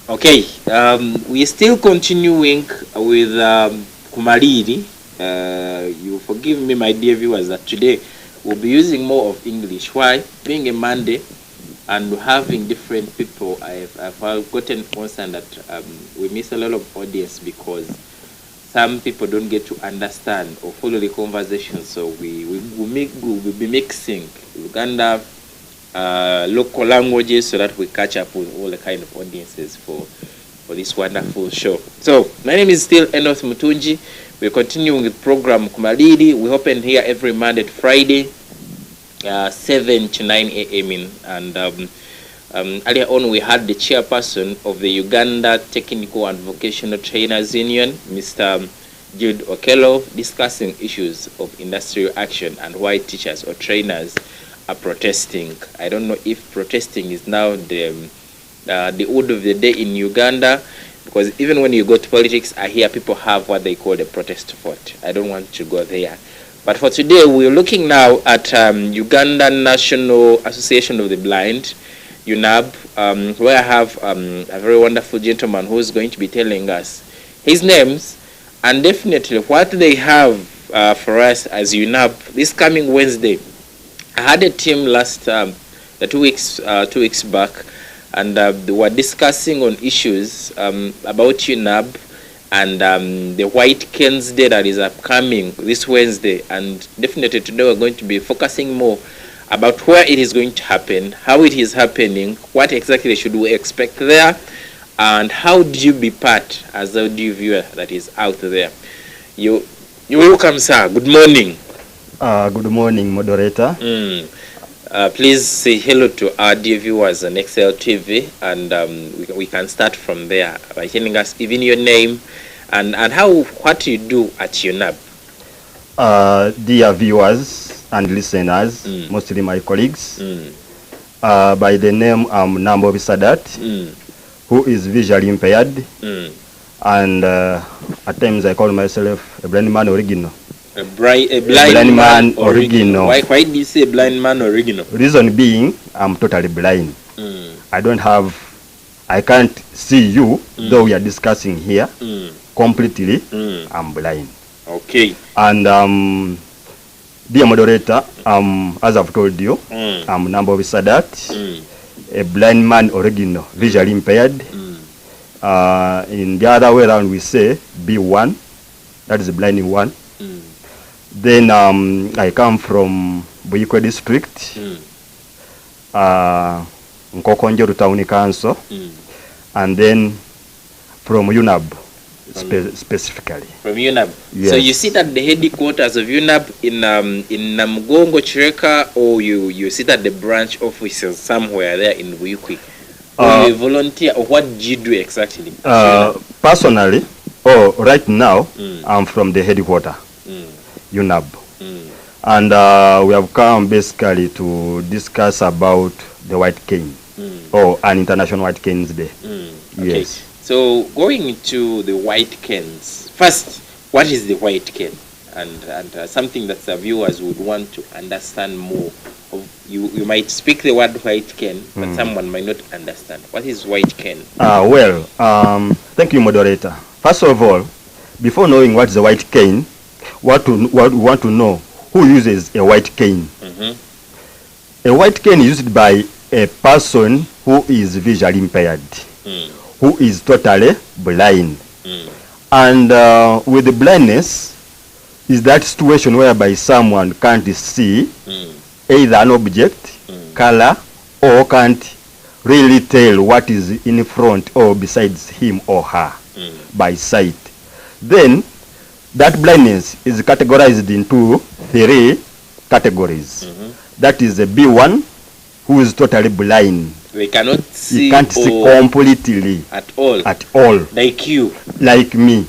Speaker 1: Okay, we're still continuing with Kumaliiri. You forgive me, my dear viewers, that today we'll be using more of English. Why? Being a Monday and having different people, I've gotten concerned that we miss a lot of audience because some people don't get to understand or follow the conversation. So we'll be mixing Uganda local languages so that we catch up with all the kind of audiences for this wonderful show. So my name is still Enoth Muttungi. We're continuing with program Kumaliiri. We open here every Monday to Friday, 7 to 9 a.m. And earlier on we had the chairperson of the Uganda Technical and Vocational Trainers Union, Mr. Jude Okello, discussing issues of industrial action and why teachers or trainers are protesting. I don't know if protesting is now the the order of the day in Uganda, because even when you go to politics, I hear people have what they call a protest vote. I don't want to go there. But for today, we're looking now at Uganda National Association of the Blind, UNAB, where I have a very wonderful gentleman who's going to be telling us his names and definitely what they have for us as UNAB this coming Wednesday. I had a team last 2 weeks back, and they were discussing on issues about UNAB and the White Canes Day that is upcoming this Wednesday. And definitely today we're going to be focusing more about where it is going to happen, how it is happening, what exactly should we expect there, and how do you be part as a audio viewer that is out there. You're welcome, sir. Good morning.
Speaker 14: Good morning, moderator.
Speaker 1: Please say hello to our dear viewers on XLTV, and we can start from there by telling us even your name and what you do at UNAB.
Speaker 14: Dear viewers and listeners, mostly my colleagues, by the name I'm Nambobi Sadat, who is visually impaired, and at times I call myself a blind man original.
Speaker 1: A blind man original. Why do you say blind man original?
Speaker 14: Reason being, I'm totally blind. I can't see you, though we are discussing here, completely. I'm blind.
Speaker 1: Okay.
Speaker 14: And dear moderator, as I've told you, I'm Nambobi Sadat, a blind man original, visually impaired. In the other way around, we say B1, that is the blind one. Then I come from Buikwe district, Nkokonjeru Town Council, and then from UNAB specifically.
Speaker 1: From UNAB.
Speaker 14: Yes.
Speaker 1: So you sit at the headquarters of UNAB in Namgongo Chireka, or you sit at the branch offices somewhere there in Buikwe? Or you volunteer, or what do you do exactly?
Speaker 14: Personally, right now, I'm from the headquarters. UNAB. And we have come basically to discuss about the White Cane, or an International White Canes Day.
Speaker 1: Okay.
Speaker 14: Yes.
Speaker 1: So going into the White Canes, first, what is the White Cane? And something that the viewers would want to understand more. You might speak the word White Cane, but someone might not understand. What is White Cane?
Speaker 14: Thank you, moderator. First of all, before knowing what is a White Cane, what we want to know, who uses a white cane. A white cane is used by a person who is visually impaired, who is totally blind. And with the blindness is that situation whereby someone can't see either an object, color, or can't really tell what is in front or besides him or her by sight. Then that blindness is categorized into 3 categories. That is a B1, who is totally blind.
Speaker 1: They cannot see.
Speaker 14: He can't see completely.
Speaker 1: At all.
Speaker 14: At all.
Speaker 1: Like you.
Speaker 14: Like me.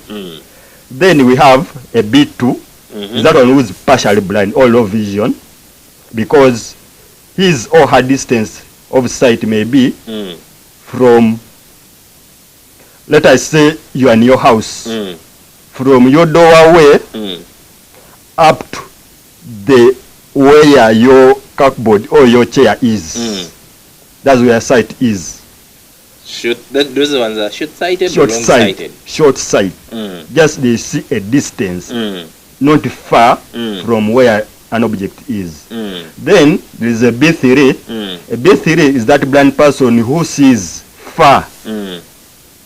Speaker 14: Then we have a B2, that one who is partially blind, or low vision, because his or her distance of sight may be from, let us say you are in your house, from your doorway up to the where your cupboard or your chair is. That's where sight is.
Speaker 1: Those ones are short-sighted or long-sighted?
Speaker 14: Short sight. Just they see a distance, not far from where an object is. Then there is a B3. A B3 is that blind person who sees far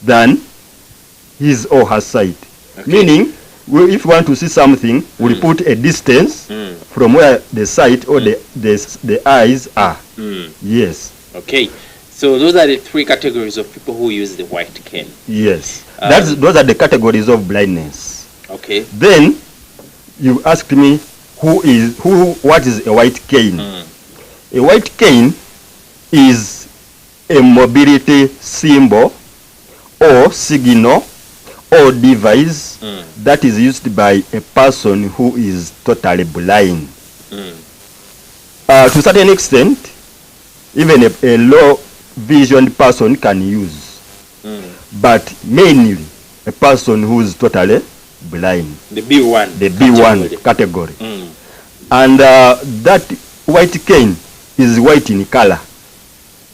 Speaker 14: than his or her sight. Okay. Meaning, if you want to see something, we'll put a distance from where the sight or the eyes are. Yes.
Speaker 1: Okay. So those are the 3 categories of people who use the white cane.
Speaker 14: Yes. Those are the categories of blindness.
Speaker 1: Okay.
Speaker 14: Then you asked me what is a white cane? A white cane is a mobility symbol or signal or device that is used by a person who is totally blind. To a certain extent, even a low visioned person can use, but mainly a person who is totally blind.
Speaker 1: The B1.
Speaker 14: The B1 category. And that white cane is white in color.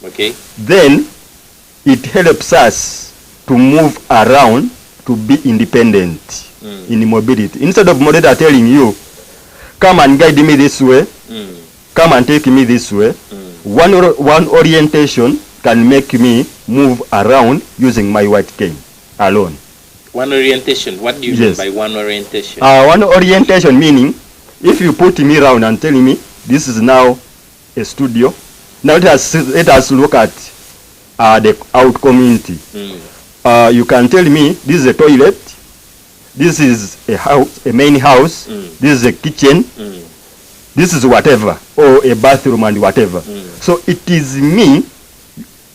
Speaker 1: Okay.
Speaker 14: Then it helps us to move around, to be independent in mobility. Instead of moderator telling you, come and guide me this way, come and take me this way, one orientation can make me move around using my white cane alone.
Speaker 1: One orientation. What do you mean by one orientation?
Speaker 14: One orientation meaning, if you put me around and tell me this is now a studio, now let us look at the out community. You can tell me this is a toilet, this is a house, a main house, this is a kitchen, this is whatever, or a bathroom and whatever. So it is me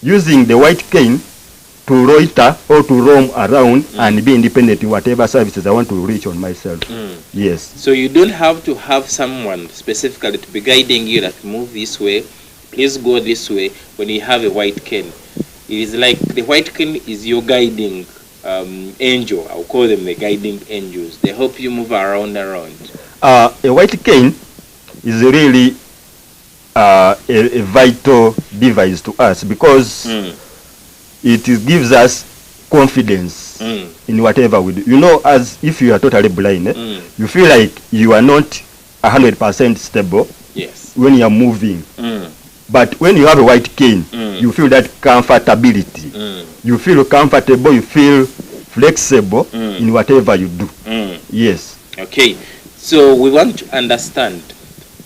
Speaker 14: using the white cane to loiter or to roam around and be independent in whatever services I want to reach on myself. Yes.
Speaker 1: So you don't have to have someone specifically to be guiding you that move this way, please go this way when you have a white cane. It is like the white cane is your guiding angel. I'll call them the guiding angels. They help you move around.
Speaker 14: A white cane is really a vital device to us because it gives us confidence in whatever we do. You know, as if you are totally blind, you feel like you are not 100% stable when you are moving. But when you have a white cane, you feel that comfortability. You feel comfortable, you feel flexible in whatever you do. Yes.
Speaker 1: Okay. So we want to understand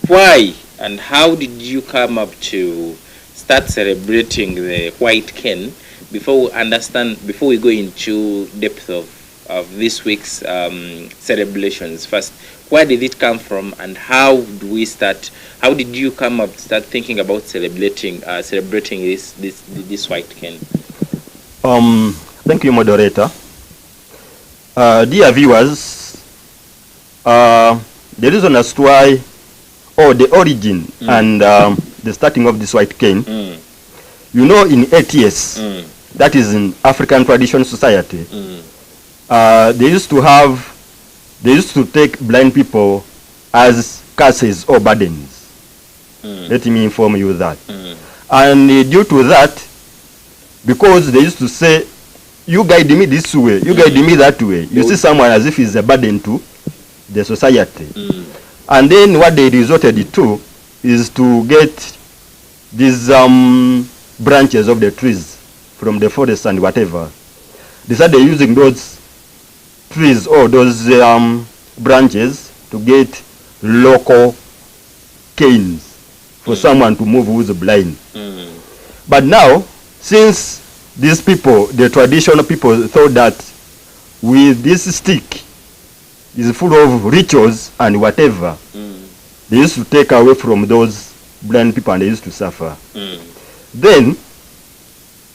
Speaker 1: why and how did you come up to start celebrating the white cane before we go into depth of this week's celebrations. First, where did it come from and how did you come up to start thinking about celebrating this white cane?
Speaker 14: Thank you, moderator. Dear viewers, the reason as to why, the origin and the starting of this white cane, you know, in ATS, that is in African Tradition Society, they used to take blind people as curses or burdens. Let me inform you that. And due to that, because they used to say, you guide me this way, you guide me that way, you see someone as if he's a burden to the society. And then what they resorted to is to get these branches of the trees from the forest and whatever. They started using those trees or those branches to get local canes for someone to move who's blind. But now, since these people, the traditional people, thought that with this stick is full of rituals and whatever, they used to take away from those blind people and they used to suffer. Then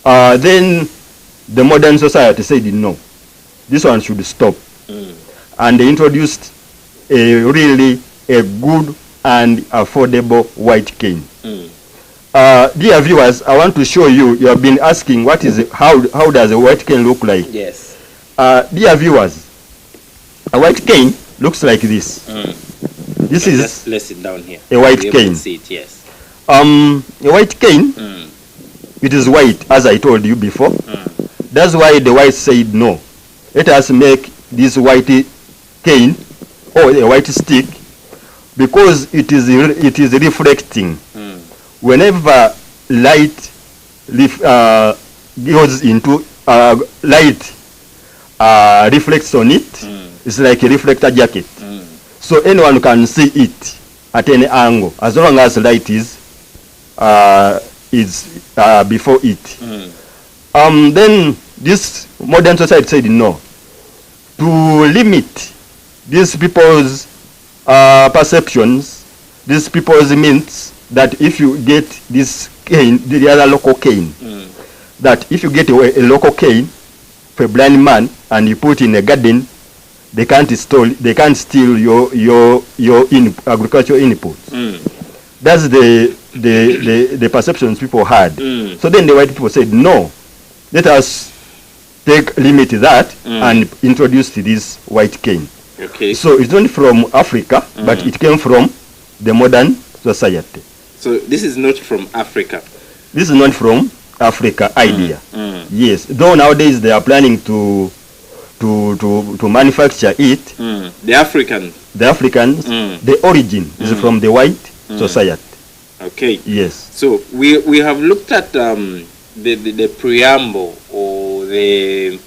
Speaker 14: the modern society said no, this one should stop. And they introduced a good and affordable white cane. Dear viewers, I want to show you, you have been asking how does a white cane look like?
Speaker 1: Yes.
Speaker 14: Dear viewers, a white cane looks like this. This is
Speaker 1: just place it down here.
Speaker 14: A white cane.
Speaker 1: See it, yes.
Speaker 14: A white cane, it is white, as I told you before. That's why the white said no. Let us make this white cane or a white stick because it is reflecting. Whenever light goes into light reflects on it, it's like a reflector jacket. So anyone can see it at any angle as long as light is before it. Then this modern society said no. To limit these people's perceptions, these people's means that if you get this cane, the other local cane, that if you get a local cane for a blind man and you put in a garden, they can't steal your agricultural inputs. That's the the perceptions people had. So then the white people said, no, let us limit that and introduce this white cane.
Speaker 1: Okay.
Speaker 14: So it's not from Africa, but it came from the modern society.
Speaker 1: So this is not from Africa.
Speaker 14: This is not from Africa idea. Yes, though nowadays they are planning to manufacture it.
Speaker 1: The Africans.
Speaker 14: The origin is from the white society.
Speaker 1: Okay.
Speaker 14: Yes.
Speaker 1: So we have looked at the preamble or the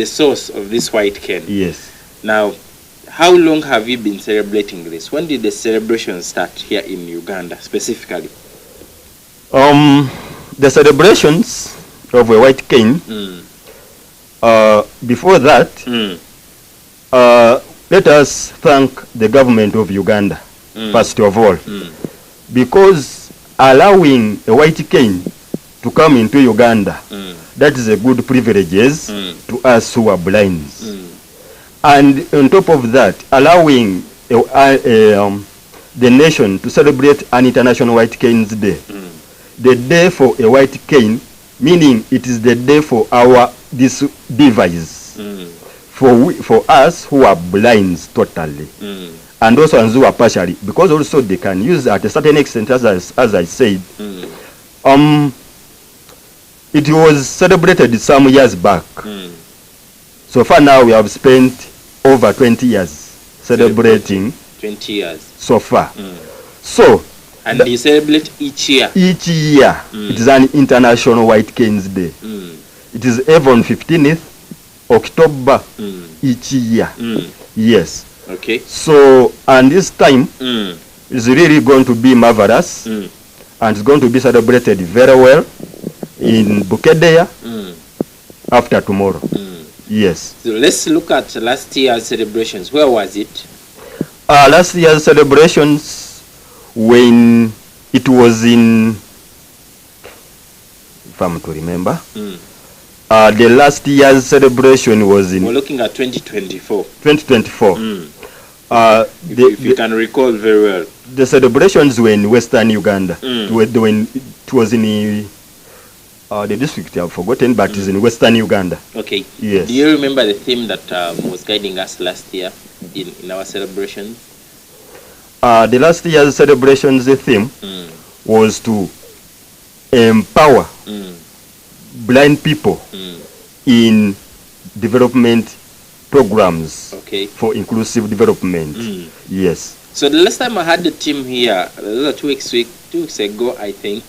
Speaker 1: source of this white cane.
Speaker 14: Yes.
Speaker 1: Now, how long have you been celebrating this? When did the celebration start here in Uganda specifically?
Speaker 14: The celebrations of a white cane. Before that, let us thank the government of Uganda first of all, because allowing a white cane to come into Uganda, that is a good privilege to us who are blind. And on top of that, allowing the nation to celebrate an International White Canes Day. The day for a white cane, meaning it is the day for this device, for us who are blind totally, and also who are partially, because also they can use at a certain extent, as I said. It was celebrated some years back. So far now we have spent over 20 years celebrating.
Speaker 1: 20 years.
Speaker 14: So far. So.
Speaker 1: And you celebrate each year?
Speaker 14: Each year. It is an International White Canes Day. It is every 15th October each year. Yes.
Speaker 1: Okay.
Speaker 14: So, and this time is really going to be marvelous, and it's going to be celebrated very well in Bukedea after tomorrow. Yes.
Speaker 1: So let's look at last year's celebrations. Where was it?
Speaker 14: Last year's celebrations, when it was in, if I'm to remember, the last year's celebration was in.
Speaker 1: We're looking at 2024.
Speaker 14: 2024.
Speaker 1: If you can recall very well.
Speaker 14: The celebrations were in Western Uganda. It was in the district I've forgotten, but it's in Western Uganda.
Speaker 1: Okay.
Speaker 14: Yes.
Speaker 1: Do you remember the theme that was guiding us last year in our celebrations?
Speaker 14: The last year's celebrations theme was to empower blind people in development programs for inclusive development. Yes.
Speaker 1: So the last time I had the team here, 2 weeks ago, I think,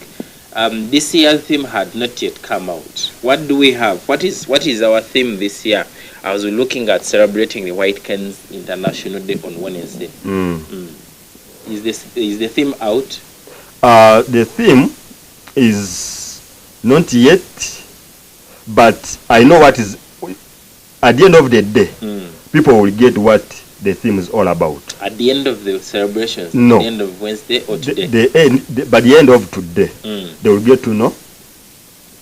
Speaker 1: this year's theme had not yet come out. What do we have? What is our theme this year? I was looking at celebrating the White Canes International Day on Wednesday. Is the theme out?
Speaker 14: The theme is not yet, but I know what is. At the end of the day, people will get what the theme is all about.
Speaker 1: At the end of the celebrations?
Speaker 14: No.
Speaker 1: At the end of Wednesday or today?
Speaker 14: By the end of today, they will get to know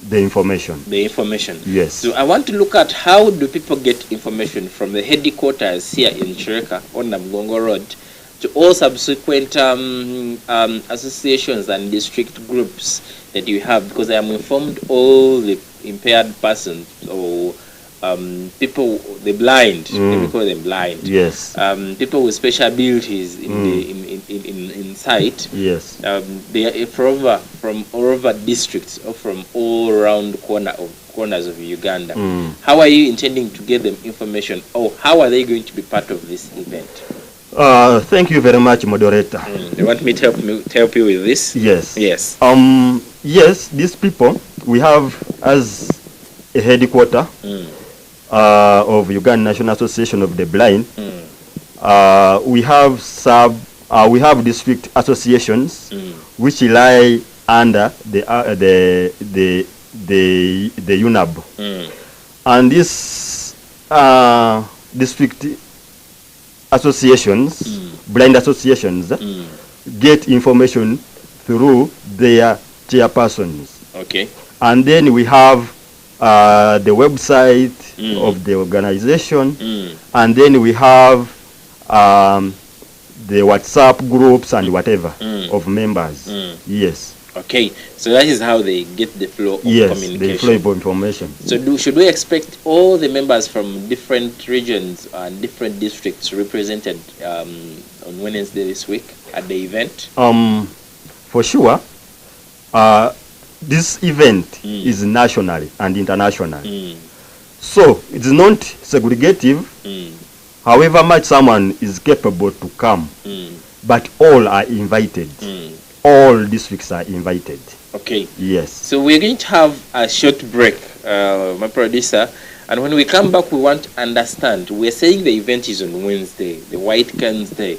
Speaker 14: the information.
Speaker 1: The information.
Speaker 14: Yes.
Speaker 1: So I want to look at how do people get information from the headquarters here in Chireka on Namgongo Road to all subsequent associations and district groups that you have, because I am informed all the impaired persons or people, the blind, let me call them blind.
Speaker 14: Yes.
Speaker 1: People with special abilities in sight.
Speaker 14: Yes.
Speaker 1: They are from all over districts or from all around corners of Uganda. How are you intending to get them information, or how are they going to be part of this event?
Speaker 14: Thank you very much, moderator.
Speaker 1: You want me to help you with this?
Speaker 14: Yes.
Speaker 1: Yes.
Speaker 14: Yes, these people we have as a headquarter of Uganda National Association of the Blind. We have district associations which lie under the UNAB, and these district associations, blind associations, get information through their chairpersons.
Speaker 1: Okay.
Speaker 14: And then we have the website of the organization, and then we have the WhatsApp groups and whatever of members. Yes.
Speaker 1: Okay, so that is how they get the flow of communication.
Speaker 14: The flow of information.
Speaker 1: So should we expect all the members from different regions and different districts represented on Wednesday this week at the event?
Speaker 14: For sure. This event is national and international. So it's not segregative. However much someone is capable to come, but all are invited. All districts are invited.
Speaker 1: Okay.
Speaker 14: Yes.
Speaker 1: So we're going to have a short break, my producer, and when we come back, we want to understand. We're saying the event is on Wednesday, the White Cans Day.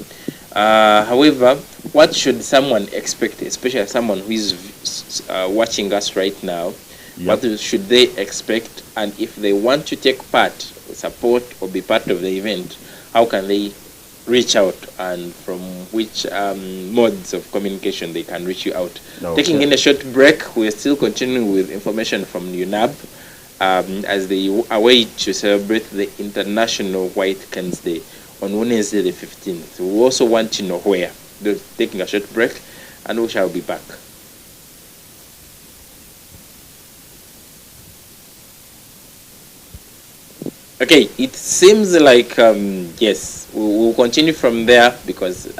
Speaker 1: However, what should someone expect, especially someone who is watching us right now? What should they expect? And if they want to take part, support, or be part of the event, how can they reach out, and from which modes of communication they can reach you out? Taking in a short break, we're still continuing with information from UNAB as they await to celebrate the International White Cans Day on Wednesday the 15th. We also want to know where. Taking a short break, and we shall be back. Okay, it seems like yes, we'll continue from there because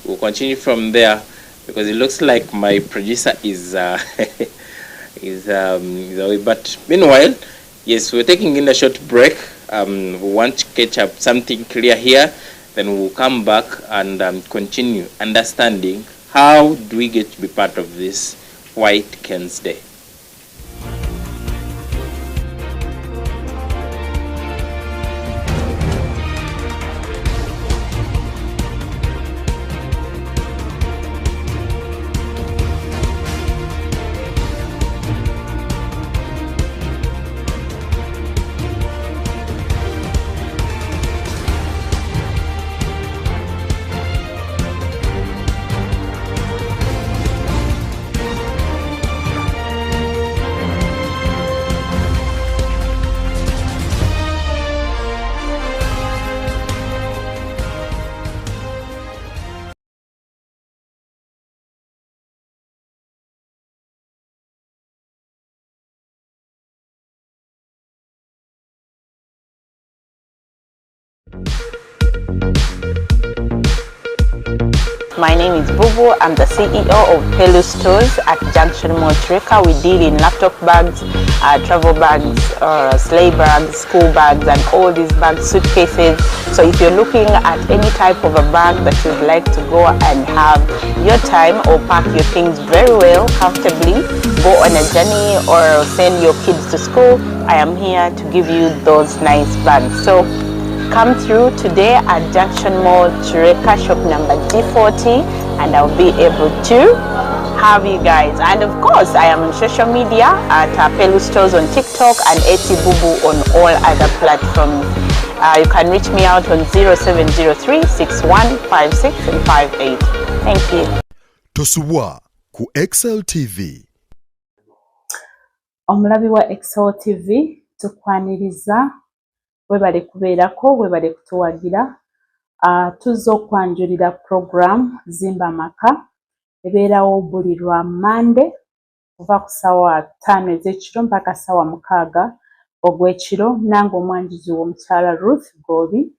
Speaker 1: we'll continue from there because it looks like my producer is is away. But meanwhile, yes, we're taking in a short break. We want to catch up something clear here, then we'll come back and continue understanding how do we get to be part of this White Cans Day.
Speaker 10: My name is Bubu. I'm the CEO of Pelu Stores at Junction Muttungi. We deal in laptop bags, travel bags, sleigh bags, school bags, and all these bags, suitcases. So if you're looking at any type of a bag that you'd like to go and have your time or pack your things very well, comfortably, go on a journey or send your kids to school, I am here to give you those nice bags. So come through today at Junction Mall, Chureka, shop number D40, and I'll be able to have you guys. And of course, I am on social media at Pelu Stores on TikTok and Eti Bubu on all other platforms. You can reach me out on 0703 6156 and 58. Thank you.
Speaker 8: Tosubwa ku Excel TV.
Speaker 11: Omulabi wa Excel TV tukwaniriza webale kubeerako webale kutuwagira tuzza okwanjulira program Zimba Maka ebeerawo buli lwa Monday kuva ku ssaawa 5 ez'ekiro mpaka ssaawa 6 ogw'ekiro nange omwanjuzi w'omukyala Ruth Gobi.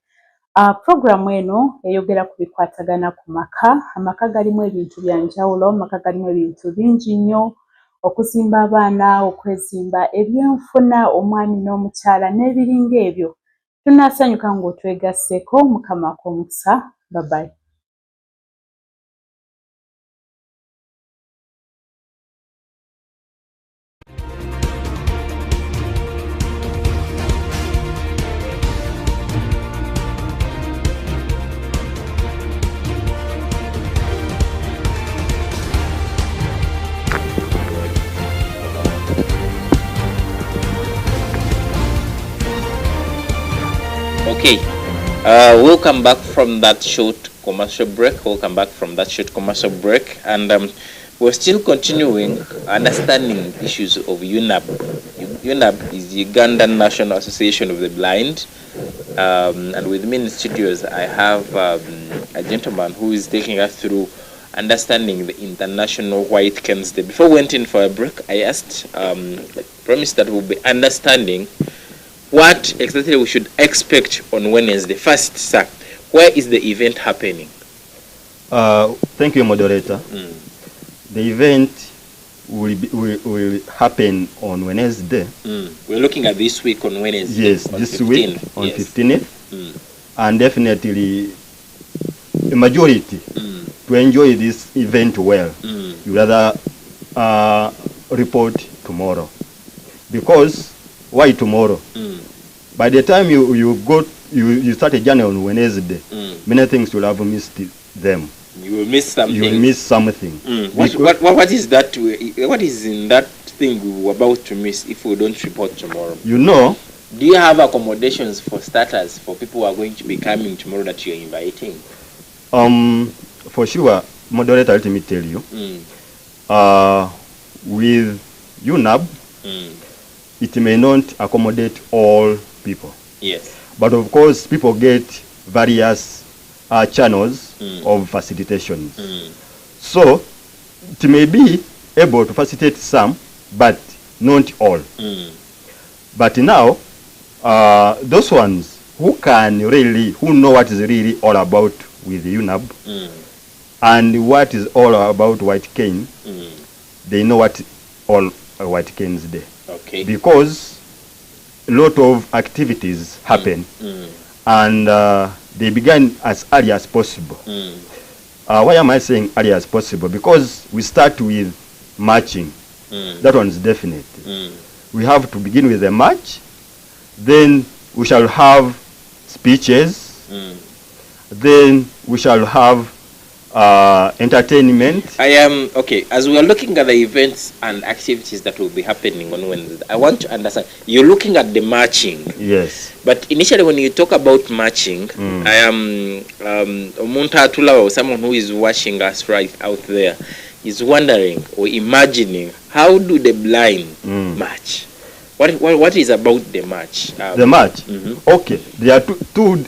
Speaker 11: Programu eno eyogera ku bikwatagana ku maka. Amaka galimu ebintu bya njawulo, amaka galimu ebintu bingi nnyo, okuzimba abaana, okwezimba, ebyenfuna, omwami n'omukyala n'ebiringa ebyo. Tunasanyuka ng'otwegasseko, Mukama akomukisa. Bye bye.
Speaker 1: Okay, we'll come back from that short commercial break. And we're still continuing understanding issues of UNAB. UNAB is the Ugandan National Association of the Blind, and with me in studios I have a gentleman who is taking us through understanding the International White Canes Day. Before we went in for a break, I asked, promised that we'll be understanding what exactly we should expect on Wednesday. First, sir, where is the event happening?
Speaker 14: Thank you, moderator. The event will happen on Wednesday.
Speaker 1: We're looking at this week on Wednesday.
Speaker 14: Yes, this week on 15th. And definitely a majority to enjoy this event well. You rather report tomorrow. Because why tomorrow? By the time you start a journey on Wednesday, many things will have missed them.
Speaker 1: You will miss something.
Speaker 14: You will miss something.
Speaker 1: What is that? What is in that thing we're about to miss if we don't report tomorrow?
Speaker 14: You know.
Speaker 1: Do you have accommodations for starters for people who are going to be coming tomorrow that you're inviting?
Speaker 14: For sure, moderator, let me tell you. With UNAB, it may not accommodate all people.
Speaker 1: Yes.
Speaker 14: But of course, people get various channels of facilitation. So, it may be able to facilitate some, but not all. But now, those ones who know what is really all about with UNAB and what is all about White Cane, they know what all White Canes Day.
Speaker 1: Okay.
Speaker 14: Because a lot of activities happen and they began as early as possible. Why am I saying early as possible? Because we start with marching. That one's definite. We have to begin with a march. Then we shall have speeches. Then we shall have entertainment.
Speaker 1: Okay, as we are looking at the events and activities that will be happening on Wednesday, I want to understand, you're looking at the marching.
Speaker 14: Yes.
Speaker 1: But initially when you talk about marching, I am Omunta Atula, or someone who is watching us right out there, is wondering or imagining, how do the blind march? What is about the march?
Speaker 14: The march? Okay, there are two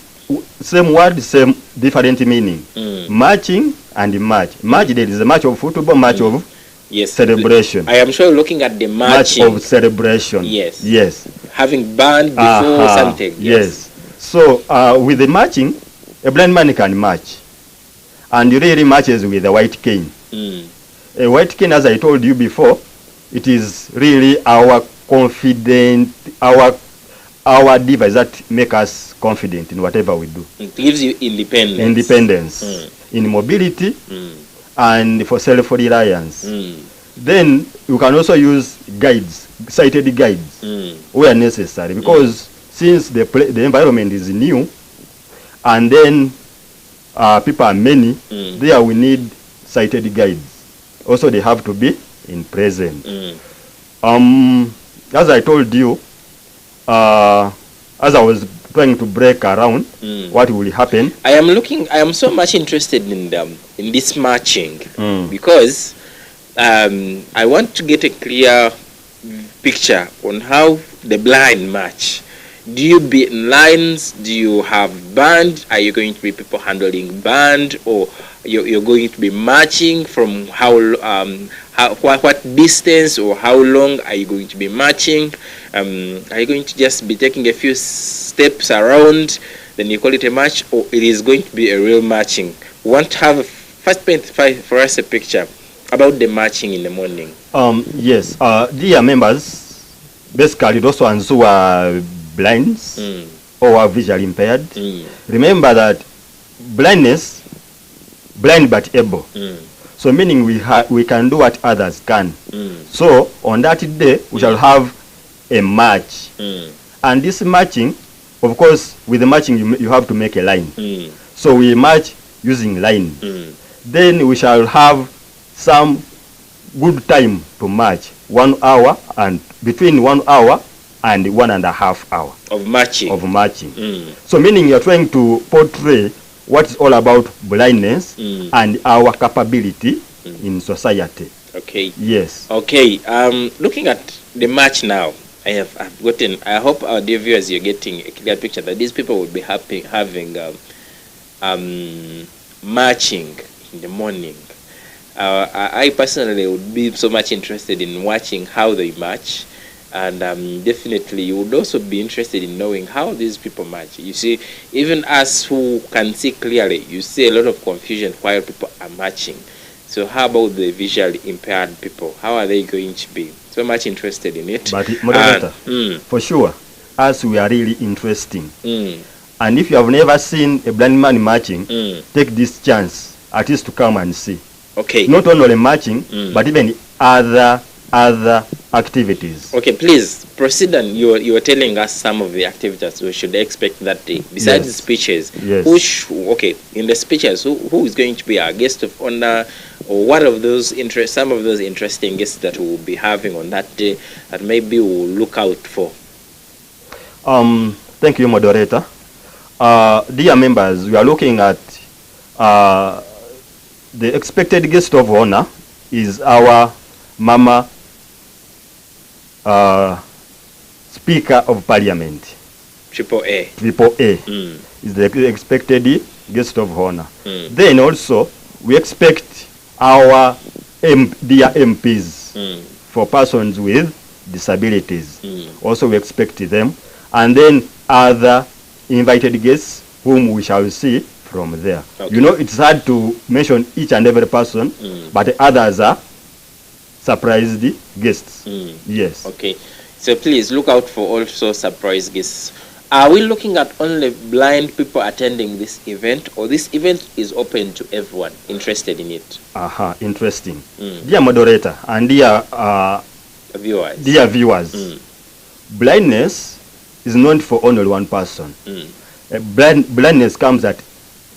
Speaker 14: same word, same different meaning. Marching and march. March, there is a march of football, march of celebration.
Speaker 1: I am sure looking at the marching.
Speaker 14: March of celebration.
Speaker 1: Yes.
Speaker 14: Yes.
Speaker 1: Having band before something.
Speaker 14: Yes. So with the marching, a blind man can march. And he really marches with a white cane. A white cane, as I told you before, it is really our confident, our device that make us confident in whatever we do.
Speaker 1: It gives you independence.
Speaker 14: Independence in mobility and for self-reliance. Then you can also use guides, sighted guides, where necessary, because since the environment is new and then people are many, there we need sighted guides. Also, they have to be in present. As I told you, as I was trying to break around what will happen.
Speaker 1: I am so much interested in this marching because I want to get a clear picture on how the blind march. Do you be in lines? Do you have band? Are you going to be people handling band, or you're going to be marching from what distance or how long are you going to be marching? Are you going to just be taking a few steps around, then you call it a march, or it is going to be a real marching? We want to have first paint for us a picture about the marching in the morning.
Speaker 14: Yes, dear members, basically those ones who are blind or are visually impaired, remember that blindness, blind but able. So meaning we can do what others can. So on that day we shall have a march. And this marching, of course, with the marching you have to make a line. So we march using line. Then we shall have some good time to march, 1 hour, and between 1 hour and 1.5 hours
Speaker 1: of marching.
Speaker 14: So meaning you're trying to portray what is all about blindness and our capability in society.
Speaker 1: Okay.
Speaker 14: Yes.
Speaker 1: Okay. Looking at the march now, I hope our dear viewers, you're getting a clear picture that these people will be having marching in the morning. I personally would be so much interested in watching how they march, and definitely you would also be interested in knowing how these people march. You see, even us who can see clearly, you see a lot of confusion while people are marching. So how about the visually impaired people? How are they going to be? So much interested in it.
Speaker 14: But moderator, for sure, as we are really interesting. And if you have never seen a blind man marching, take this chance at least to come and see.
Speaker 1: Okay.
Speaker 14: Not only marching, but even other activities.
Speaker 1: Okay, please proceed. And you were telling us some of the activities we should expect that day. Besides the speeches, okay, in the speeches, who is going to be our guest of honor, or what of those some of those interesting guests that we will be having on that day that maybe we'll look out for?
Speaker 14: Thank you, moderator. Dear members, we are looking at the expected guest of honor is our Mama Speaker of Parliament.
Speaker 1: Triple A.
Speaker 14: Triple A is the expected guest of honor. Then also we expect our dear MPs for persons with disabilities. Also we expect them, and then other invited guests whom we shall see from there. Okay. You know, it's hard to mention each and every person, but others are surprised guests. Yes.
Speaker 1: Okay. So please look out for also surprise guests. Are we looking at only blind people attending this event, or this event is open to everyone interested in it?
Speaker 14: Interesting. Dear moderator and dear viewers, blindness is not for only one person. Blindness comes at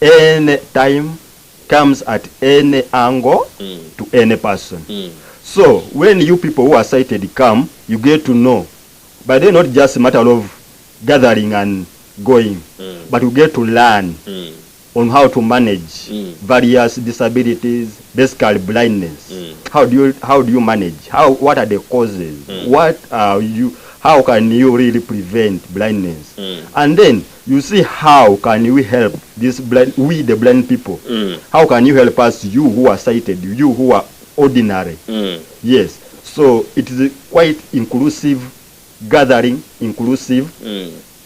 Speaker 14: any time, comes at any angle to any person. So when you people who are sighted come, you get to know, but they're not just a matter of gathering and going, but you get to learn on how to manage various disabilities, basically blindness. How do you manage? What are the causes? How can you really prevent blindness? And then you see how can we help this the blind people? How can you help us, you who are sighted, you who are ordinary? Yes. So it is a quite inclusive gathering, inclusive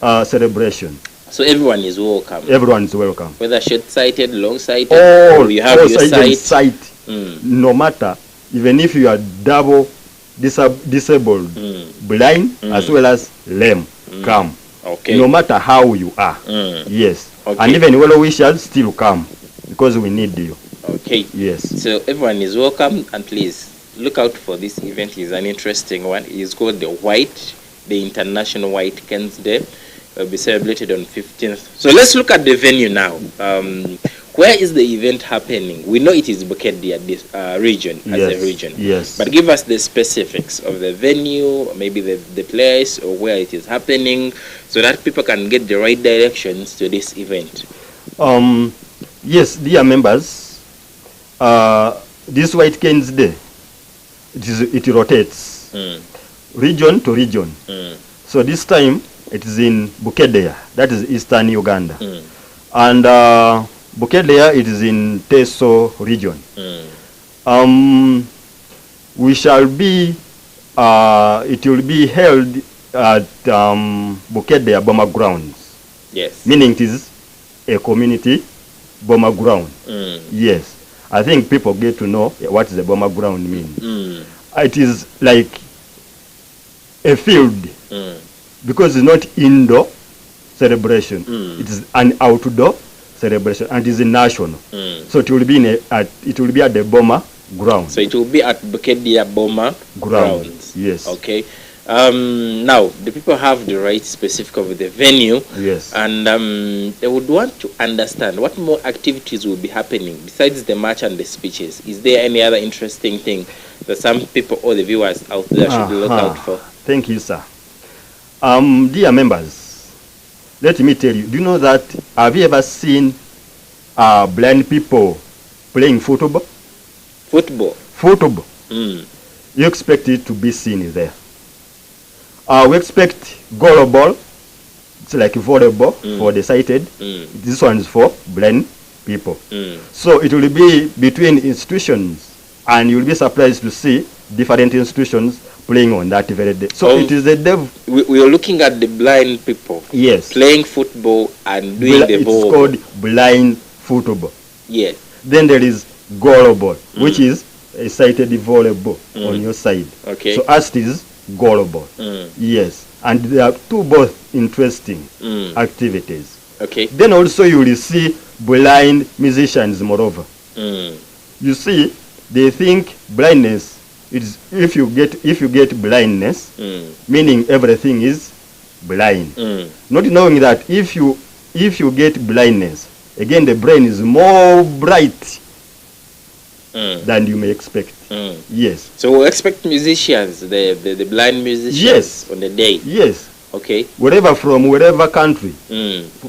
Speaker 14: celebration.
Speaker 1: So everyone is welcome.
Speaker 14: Everyone is welcome.
Speaker 1: Whether short-sighted, long-sighted,
Speaker 14: or
Speaker 1: you have your
Speaker 14: sight. No matter, even if you are double disabled, blind as well as lame, come.
Speaker 1: Okay.
Speaker 14: No matter how you are. Yes.
Speaker 1: Okay.
Speaker 14: And even well we shall still come because we need you.
Speaker 1: Okay.
Speaker 14: Yes.
Speaker 1: So everyone is welcome, and please look out for this event. It's an interesting one. It's called the International White Canes Day. It will be celebrated on 15th. So let's look at the venue now. Where is the event happening? We know it is Bukedea region as a region.
Speaker 14: Yes.
Speaker 1: But give us the specifics of the venue, maybe the place or where it is happening, so that people can get the right directions to this event.
Speaker 14: Yes, dear members, this White Canes Day, it rotates region to region. So this time it is in Bukedea, that is eastern Uganda. And Bukedea, it is in Teso region. We shall be, it will be held at Bukedea Boma grounds.
Speaker 1: Yes.
Speaker 14: Meaning it is a community Boma ground. Yes. I think people get to know what the Boma ground means. It is like a field because it's not indoor celebration. It is an outdoor celebration, and it is national. So it will be at the Boma ground.
Speaker 1: So it will be at Bukedea Boma grounds.
Speaker 14: Yes.
Speaker 1: Okay. Now the people have the right specific of the venue.
Speaker 14: Yes.
Speaker 1: And they would want to understand what more activities will be happening besides the march and the speeches. Is there any other interesting thing that some people or the viewers out there should look out for?
Speaker 14: Thank you, sir. Dear members, let me tell you, do you know that, have you ever seen blind people playing football? Football. You expect it to be seen there. We expect goal ball It's like volleyball for the sighted. This one is for blind people. So it will be between institutions, and you'll be surprised to see different institutions playing on that very day. So it is a
Speaker 1: we are looking at the blind people.
Speaker 14: Yes.
Speaker 1: Playing football and doing the
Speaker 14: it's
Speaker 1: volleyball.
Speaker 14: called blind football.
Speaker 1: Yes.
Speaker 14: Then there is goalball, which is a sighted volleyball on your side.
Speaker 1: Okay.
Speaker 14: So as it is goalball. Yes. And they are two both interesting activities.
Speaker 1: Okay.
Speaker 14: Then also you will see blind musicians moreover. You see, they think blindness is if you get blindness, meaning everything is blind. Not knowing that if you get blindness, again the brain is more bright than you may expect. Yes.
Speaker 1: So we expect musicians, the blind musicians,
Speaker 14: yes,
Speaker 1: on the day.
Speaker 14: Yes.
Speaker 1: Okay.
Speaker 14: Wherever country,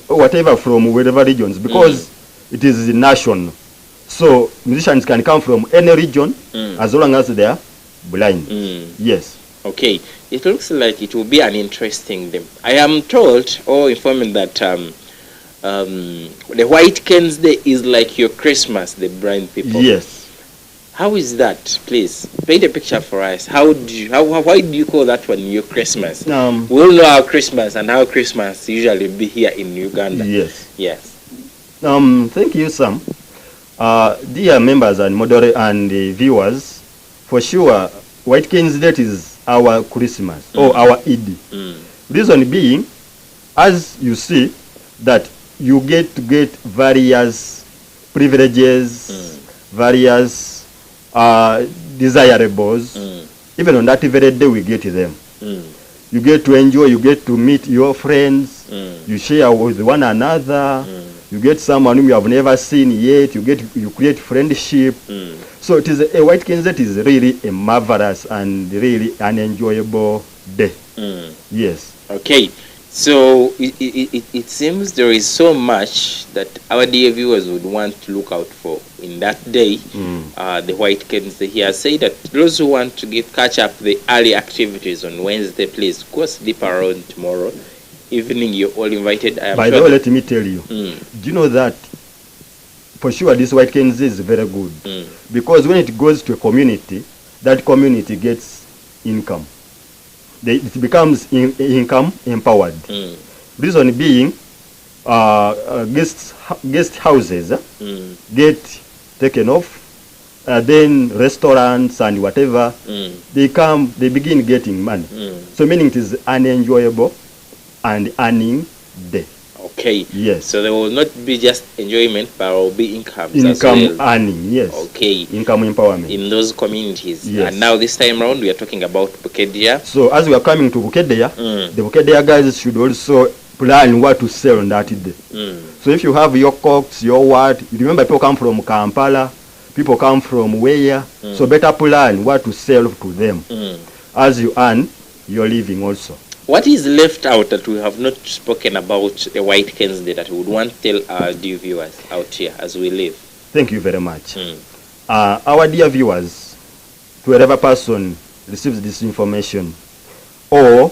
Speaker 14: whatever from wherever regions, because it is national. So musicians can come from any region as long as they are blind. Yes.
Speaker 1: Okay. It looks like it will be an interesting day. I am told or informed that the White Canes Day is like your Christmas, the blind people.
Speaker 14: Yes.
Speaker 1: How is that? Please paint a picture for us. Why do you call that one your Christmas? We all know how Christmas and how Christmas usually be here in Uganda.
Speaker 14: Yes.
Speaker 1: Yes.
Speaker 14: Thank you, Sam. Dear members and viewers, for sure, White Canes Day is our Christmas or our Eid. Reason being, as you see, that you get to get various privileges, various desirables. Even on that very day we get them. You get to enjoy, you get to meet your friends, you share with one another, you get someone whom you have never seen yet, you create friendship. So it is a White Canes that is really a marvelous and really an enjoyable day. Yes.
Speaker 1: Okay. So it seems there is so much that our dear viewers would want to look out for in that day. The White Canes, he has said that those who want to catch up the early activities on Wednesday, please go sleep around tomorrow evening. You're all invited.
Speaker 14: By the way, let me tell you, do you know that for sure this White Canes is very good, because when it goes to a community, that community gets income. It becomes income empowered. Reason being, guest houses get taken off, then restaurants and whatever, they begin getting money. So meaning it is an enjoyable and earning day.
Speaker 1: Okay.
Speaker 14: Yes.
Speaker 1: So there will not be just enjoyment, but there will be income
Speaker 14: as well. Earning, yes.
Speaker 1: Okay.
Speaker 14: Income empowerment.
Speaker 1: In those communities.
Speaker 14: Yes.
Speaker 1: And now this time around we are talking about Bukedea.
Speaker 14: So as we are coming to Bukedea, the Bukedea guys should also plan what to sell on that day. So if you have your cooks, your what, you remember people come from Kampala, people come from where, so better plan what to sell to them as you earn your living also.
Speaker 1: What is left out that we have not spoken about the White Canes Day that we would want to tell our dear viewers out here as we live?
Speaker 14: Thank you very much. Our dear viewers, to whatever person receives this information, or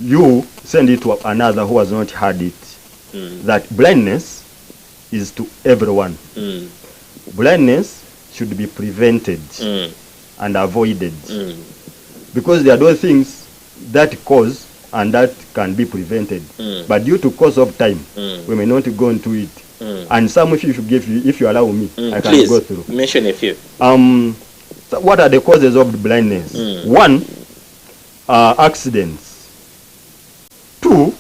Speaker 14: you send it to another who has not heard it, that blindness is to everyone. Blindness should be prevented and avoided, because there are those things that cause and that can be prevented, but due to cause of time we may not go into it. And some, if you allow me, I can
Speaker 1: please
Speaker 14: go through.
Speaker 1: Mention a few.
Speaker 14: So what are the causes of the blindness? One, accidents. Two,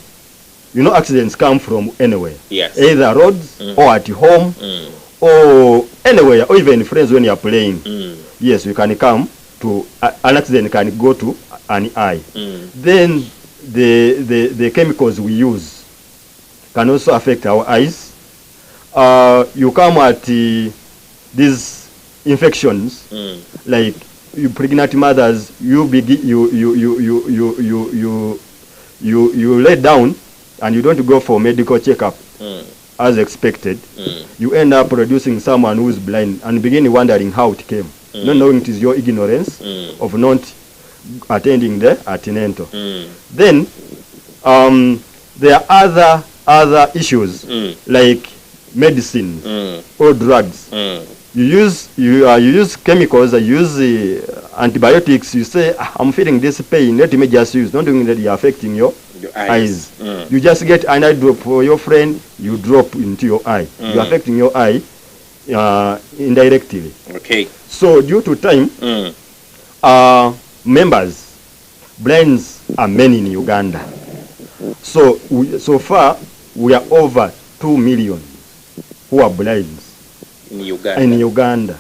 Speaker 14: accidents come from anywhere.
Speaker 1: Yes.
Speaker 14: Either roads or at home or anywhere, or even friends when you are playing. Yes, you can come to an accident can go to an eye. Then the chemicals we use can also affect our eyes. You come at these infections, like you pregnant mothers, you lay down and you don't go for medical checkup as expected. You end up producing someone who is blind and begin wondering how it came, not knowing it is your ignorance of not attending the antenatal. Then there are other issues like medicine or drugs. You use chemicals, you use antibiotics. You say, I'm feeling this pain, let me just use. Not doing that, you're affecting your eyes. You just get an eye drop for your friend, you drop into your eye. You're affecting your eye indirectly.
Speaker 1: Okay.
Speaker 14: So due to time, members, blinds are many in Uganda. So so far we are over 2 million who are blinds
Speaker 1: in Uganda.
Speaker 14: In Uganda.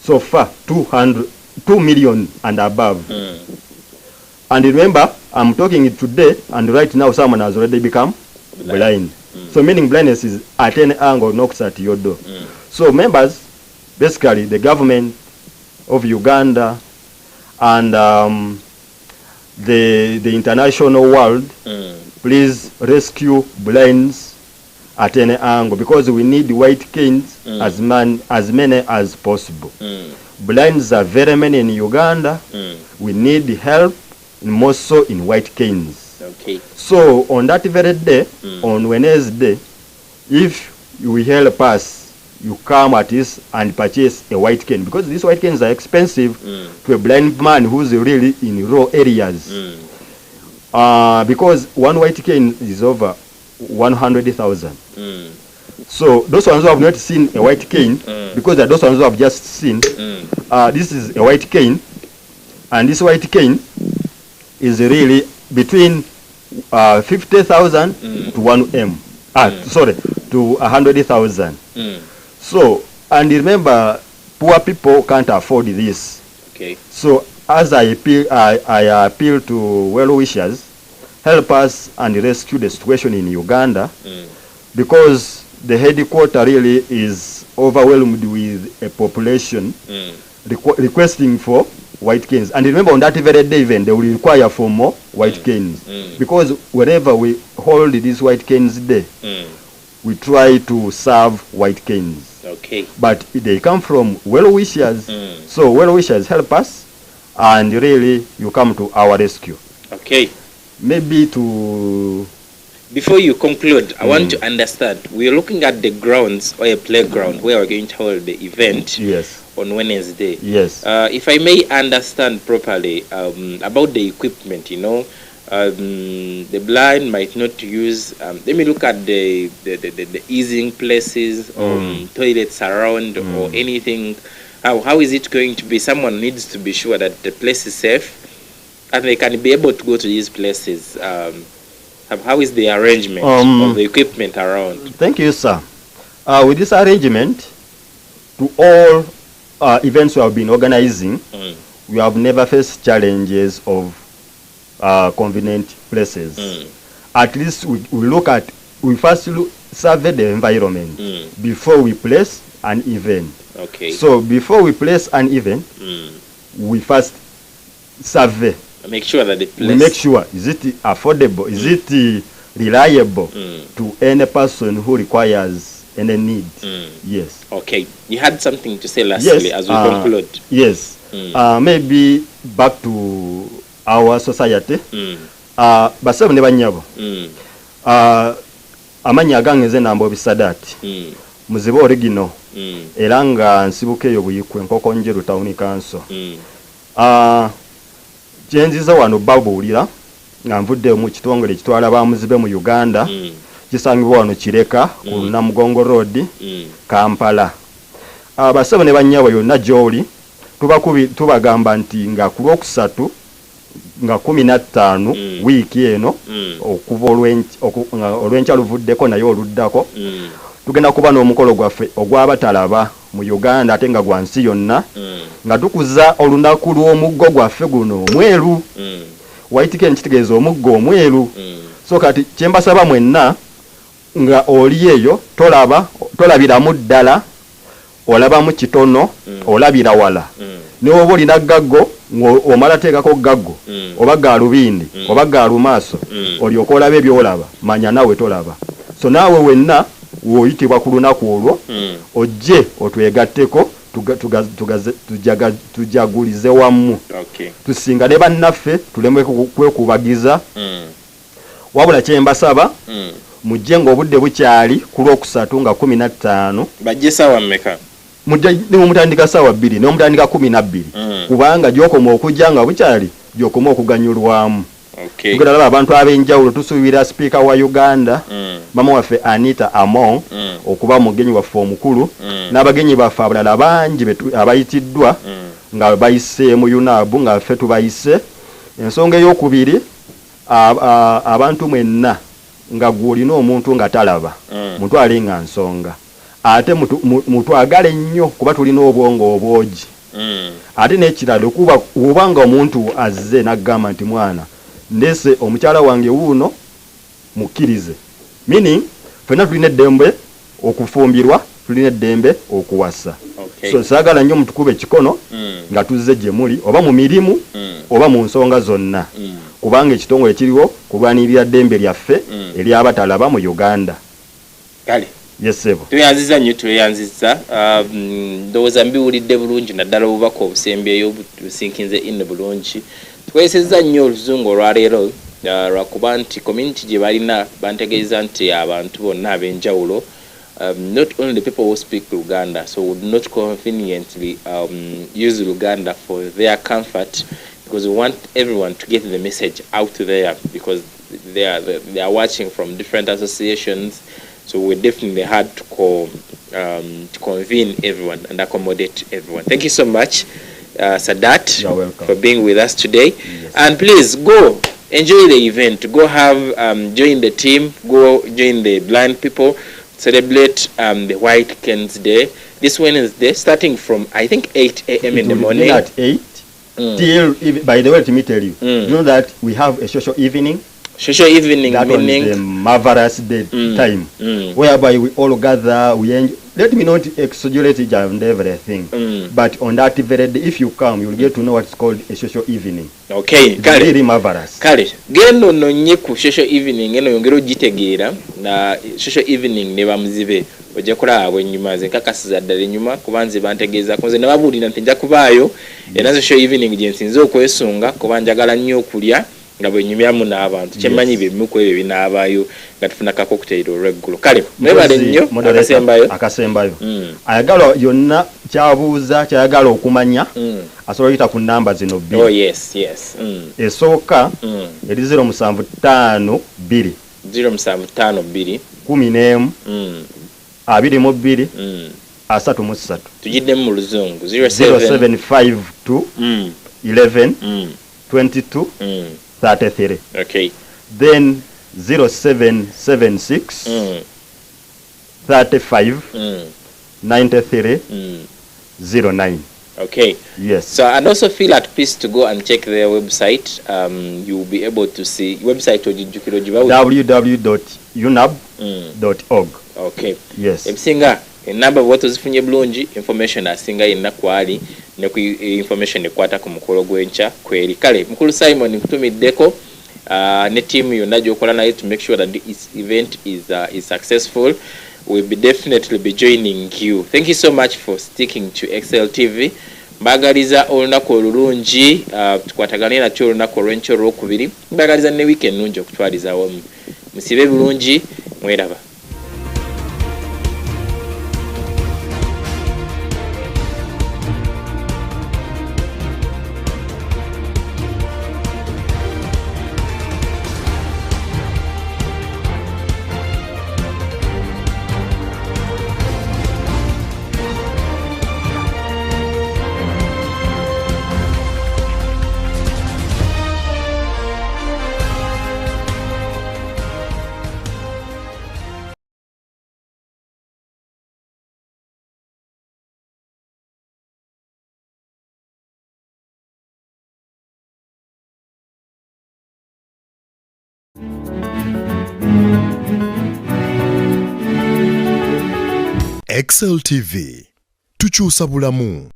Speaker 14: So far 2 million and above. And remember, I'm talking today, and right now someone has already become blind. So meaning blindness is at any angle knocks at your door. So members, basically the government of Uganda and the international world, please rescue blinds at any angle, because we need white canes as many as possible. Blinds are very many in Uganda. We need help, more so in white canes.
Speaker 1: Okay.
Speaker 14: So on that very day, on Wednesday, if you will help us, you come at this and purchase a white cane, because these white canes are expensive to a blind man who's really in rural areas. Because one white cane is over 100,000. So those ones who have not seen a white cane, because they're those ones who have just seen, this is a white cane, and this white cane is really between 50,000 to 1 M. To 100,000. So, and remember, poor people can't afford this.
Speaker 1: Okay.
Speaker 14: So, as I appeal to well-wishers, help us and rescue the situation in Uganda, because the headquarter really is overwhelmed with a population requesting for white canes. And remember, on that very day even, they will require for more white canes. Because whenever we hold these white canes day, we try to serve white canes.
Speaker 1: Okay.
Speaker 14: But they come from well-wishers. So well-wishers help us, and really you come to our rescue.
Speaker 1: Okay.
Speaker 14: Maybe to...
Speaker 1: Before you conclude, I want to understand, we're looking at the grounds or a playground where we're going to hold the event.
Speaker 14: Yes.
Speaker 1: On Wednesday.
Speaker 14: Yes.
Speaker 1: If I may understand properly about the equipment, the blind might not use, let me look at the easing places or toilets around or anything. How is it going to be? Someone needs to be sure that the place is safe and they can be able to go to these places. How is the arrangement of the equipment around?
Speaker 14: Thank you, sir. With this arrangement, to all events we have been organizing, we have never faced challenges of convenient places. At least we first survey the environment before we place an event.
Speaker 1: Okay.
Speaker 14: So before we place an event, we first survey.
Speaker 1: Make sure that the place...
Speaker 14: We make sure, is it affordable, is it reliable to any person who requires any need. Yes.
Speaker 1: Okay. You had something to say lastly as we conclude.
Speaker 14: Yes. Maybe back to our society. Basebe ne banyabo. Amanya gange nambo bisadati. Muzibo original. Era nga nsibuke yo buyikwe nkoko njeru tauni kanso. Jenziza wano babulira nga nvudde mu kitongole kitwala ba muzibe mu Uganda. Kisangibwa wano Kireka ku Namugongo Road, Kampala. Basebe ne banyabo yonna gyoli tubagamba nti nga ku Lwokusatu nga 15 wiiki eno okuva olw'enkya luvuddeko naye oluddako tugenda kuba n'omukolo gwaffe ogw'abatalaba mu Uganda ate nga gwa nsi yonna nga tukuza olunaku lw'omuggo gwaffe guno omweru. White cane kitegeeza omuggo omweru. So kati kyembasaba mwenna nga oli eyo tolabiramu ddala, olabamu kitono, olabira wala. N'oba olina gaggo omala teekako gaggo oba gaalubindi oba gaalumaaso olyoka olaba ebyolaba, manya naawe tolaba. So naawe wenna woyitibwa ku lunaku olwo ojje otwegatteko tujagulize wamu. Tusinga ne bannaffe tuleme kwekubagiza wabula kyembasaba mujje ng'obudde bukyali ku Lwokusatu nga 15
Speaker 1: bajje sawa mmeka
Speaker 14: mutandika sawa 2 n'omutandika 12 kubanga gyokoma okujja nga bukyali gyokoma okuganyulwamu. Tugenda laba abantu ab'enjawulo tusuubira Speaker wa Uganda mama waffe Anita Among okuba mugenyi waffe omukulu n'abagenyi baffe abalala bangi abayitiddwa nga bayise mu UNAB nga ffe tubayise. Ensonga ey'okubiri abantu mwenna nga gwolina omuntu nga talaba mutwale nga nsonga ate mutwagale nnyo kuba tulina obwongo obwogi. Ate n'ekirala okuba obanga omuntu azze n'agamba nti mwana ndese omukyala wange wuuno mukkirize, meaning ffenna tulina eddembe okufumbirwa, tulina eddembe okuwasa. So saagala nnyo mutukube ekikono nga tuzze gye muli oba mu mirimu oba mu nsonga zonna kubanga ekitongole kiriwo kulwanirira ddembe lyaffe ery'abatalaba mu Uganda.
Speaker 1: Kale
Speaker 14: yesebo
Speaker 1: tuyanziza nnyo tweyanziza ndowooza mbiwulidde bulungi naddala obubaka obusembyeyo businkinze ino bulungi. Twesezza nnyo oluzungu olwaleero lwakuba nti community gye balina bantegeeza nti abantu bonna ab'enjawulo not only the people who speak Luganda, so would not conveniently use Luganda for their comfort, because we want everyone to get the message out there, because they are watching from different associations. So we definitely had to convene everyone and accommodate everyone. Thank you so much, Sadat, for being with us today. Yes. And please go enjoy the event. Go have join the team. Go join the blind people. Celebrate the White Canes Day this Wednesday, starting from I think 8 a.m. in the morning.
Speaker 14: At 8 till. By the way, let me tell you, you know that we have a social evening.
Speaker 1: Social evening,
Speaker 14: that
Speaker 1: meaning
Speaker 14: was the marvelous day time, whereby we all gather, we enjoy. Let me not exaggerate it and everything, but on that very day, if you come, you'll get to know what's called a social evening.
Speaker 1: Okay,
Speaker 14: it's very marvelous.
Speaker 1: Kale, gendo nonye ku social evening eno yongero gitegeera na social evening ne bamuzibe ojja kulaba ennyuma ze kakasiza ddala ennyuma kubanze bantegeeza konze ne babulira nti nja kubaayo era social evening gye nsinze okwesunga kuba njagala nnyo okulya nga bwe nyumyamu n'abantu kyemmanyi bimu ku ebyo binaabayo nga tufuna ka cocktail olweggulo. Kale mwebale nnyo
Speaker 14: akasembayo ayagala yonna kyabuuza kyayagala okumanya asobola kuyita ku namba zino bbiri.
Speaker 1: Oh yes.
Speaker 14: Esooka eri 075 2
Speaker 1: 075
Speaker 14: 11 22 33
Speaker 1: tugiddemu mu luzungu
Speaker 14: 0752 11 22 33.
Speaker 1: Okay.
Speaker 14: Then 0776 35 93 09.
Speaker 1: Okay.
Speaker 14: Yes.
Speaker 1: So and also feel at peace to go and check their website. You will be able to see website
Speaker 14: www.unab.org.
Speaker 1: Okay.
Speaker 14: Yes.
Speaker 1: Ebisinga enamba bwoto zifunye bulungi information asinga yenna kwali ne ku information ekwata ku mukolo gwencha kweri. Kale mukulu Simon nkutumiddeko ne team yonna gyokola naye to make sure that this event is successful. We'll be definitely be joining you. Thank you so much for sticking to Excel TV. Mbagaliza olunaku olulungi tukwatagane nakyo olunaku olw'enkyo olwokubiri. Mbagaliza ne weekend nungi okutwaliza wamu. Musibe bulungi mweraba.
Speaker 8: Excel TV tukyusa bulamu.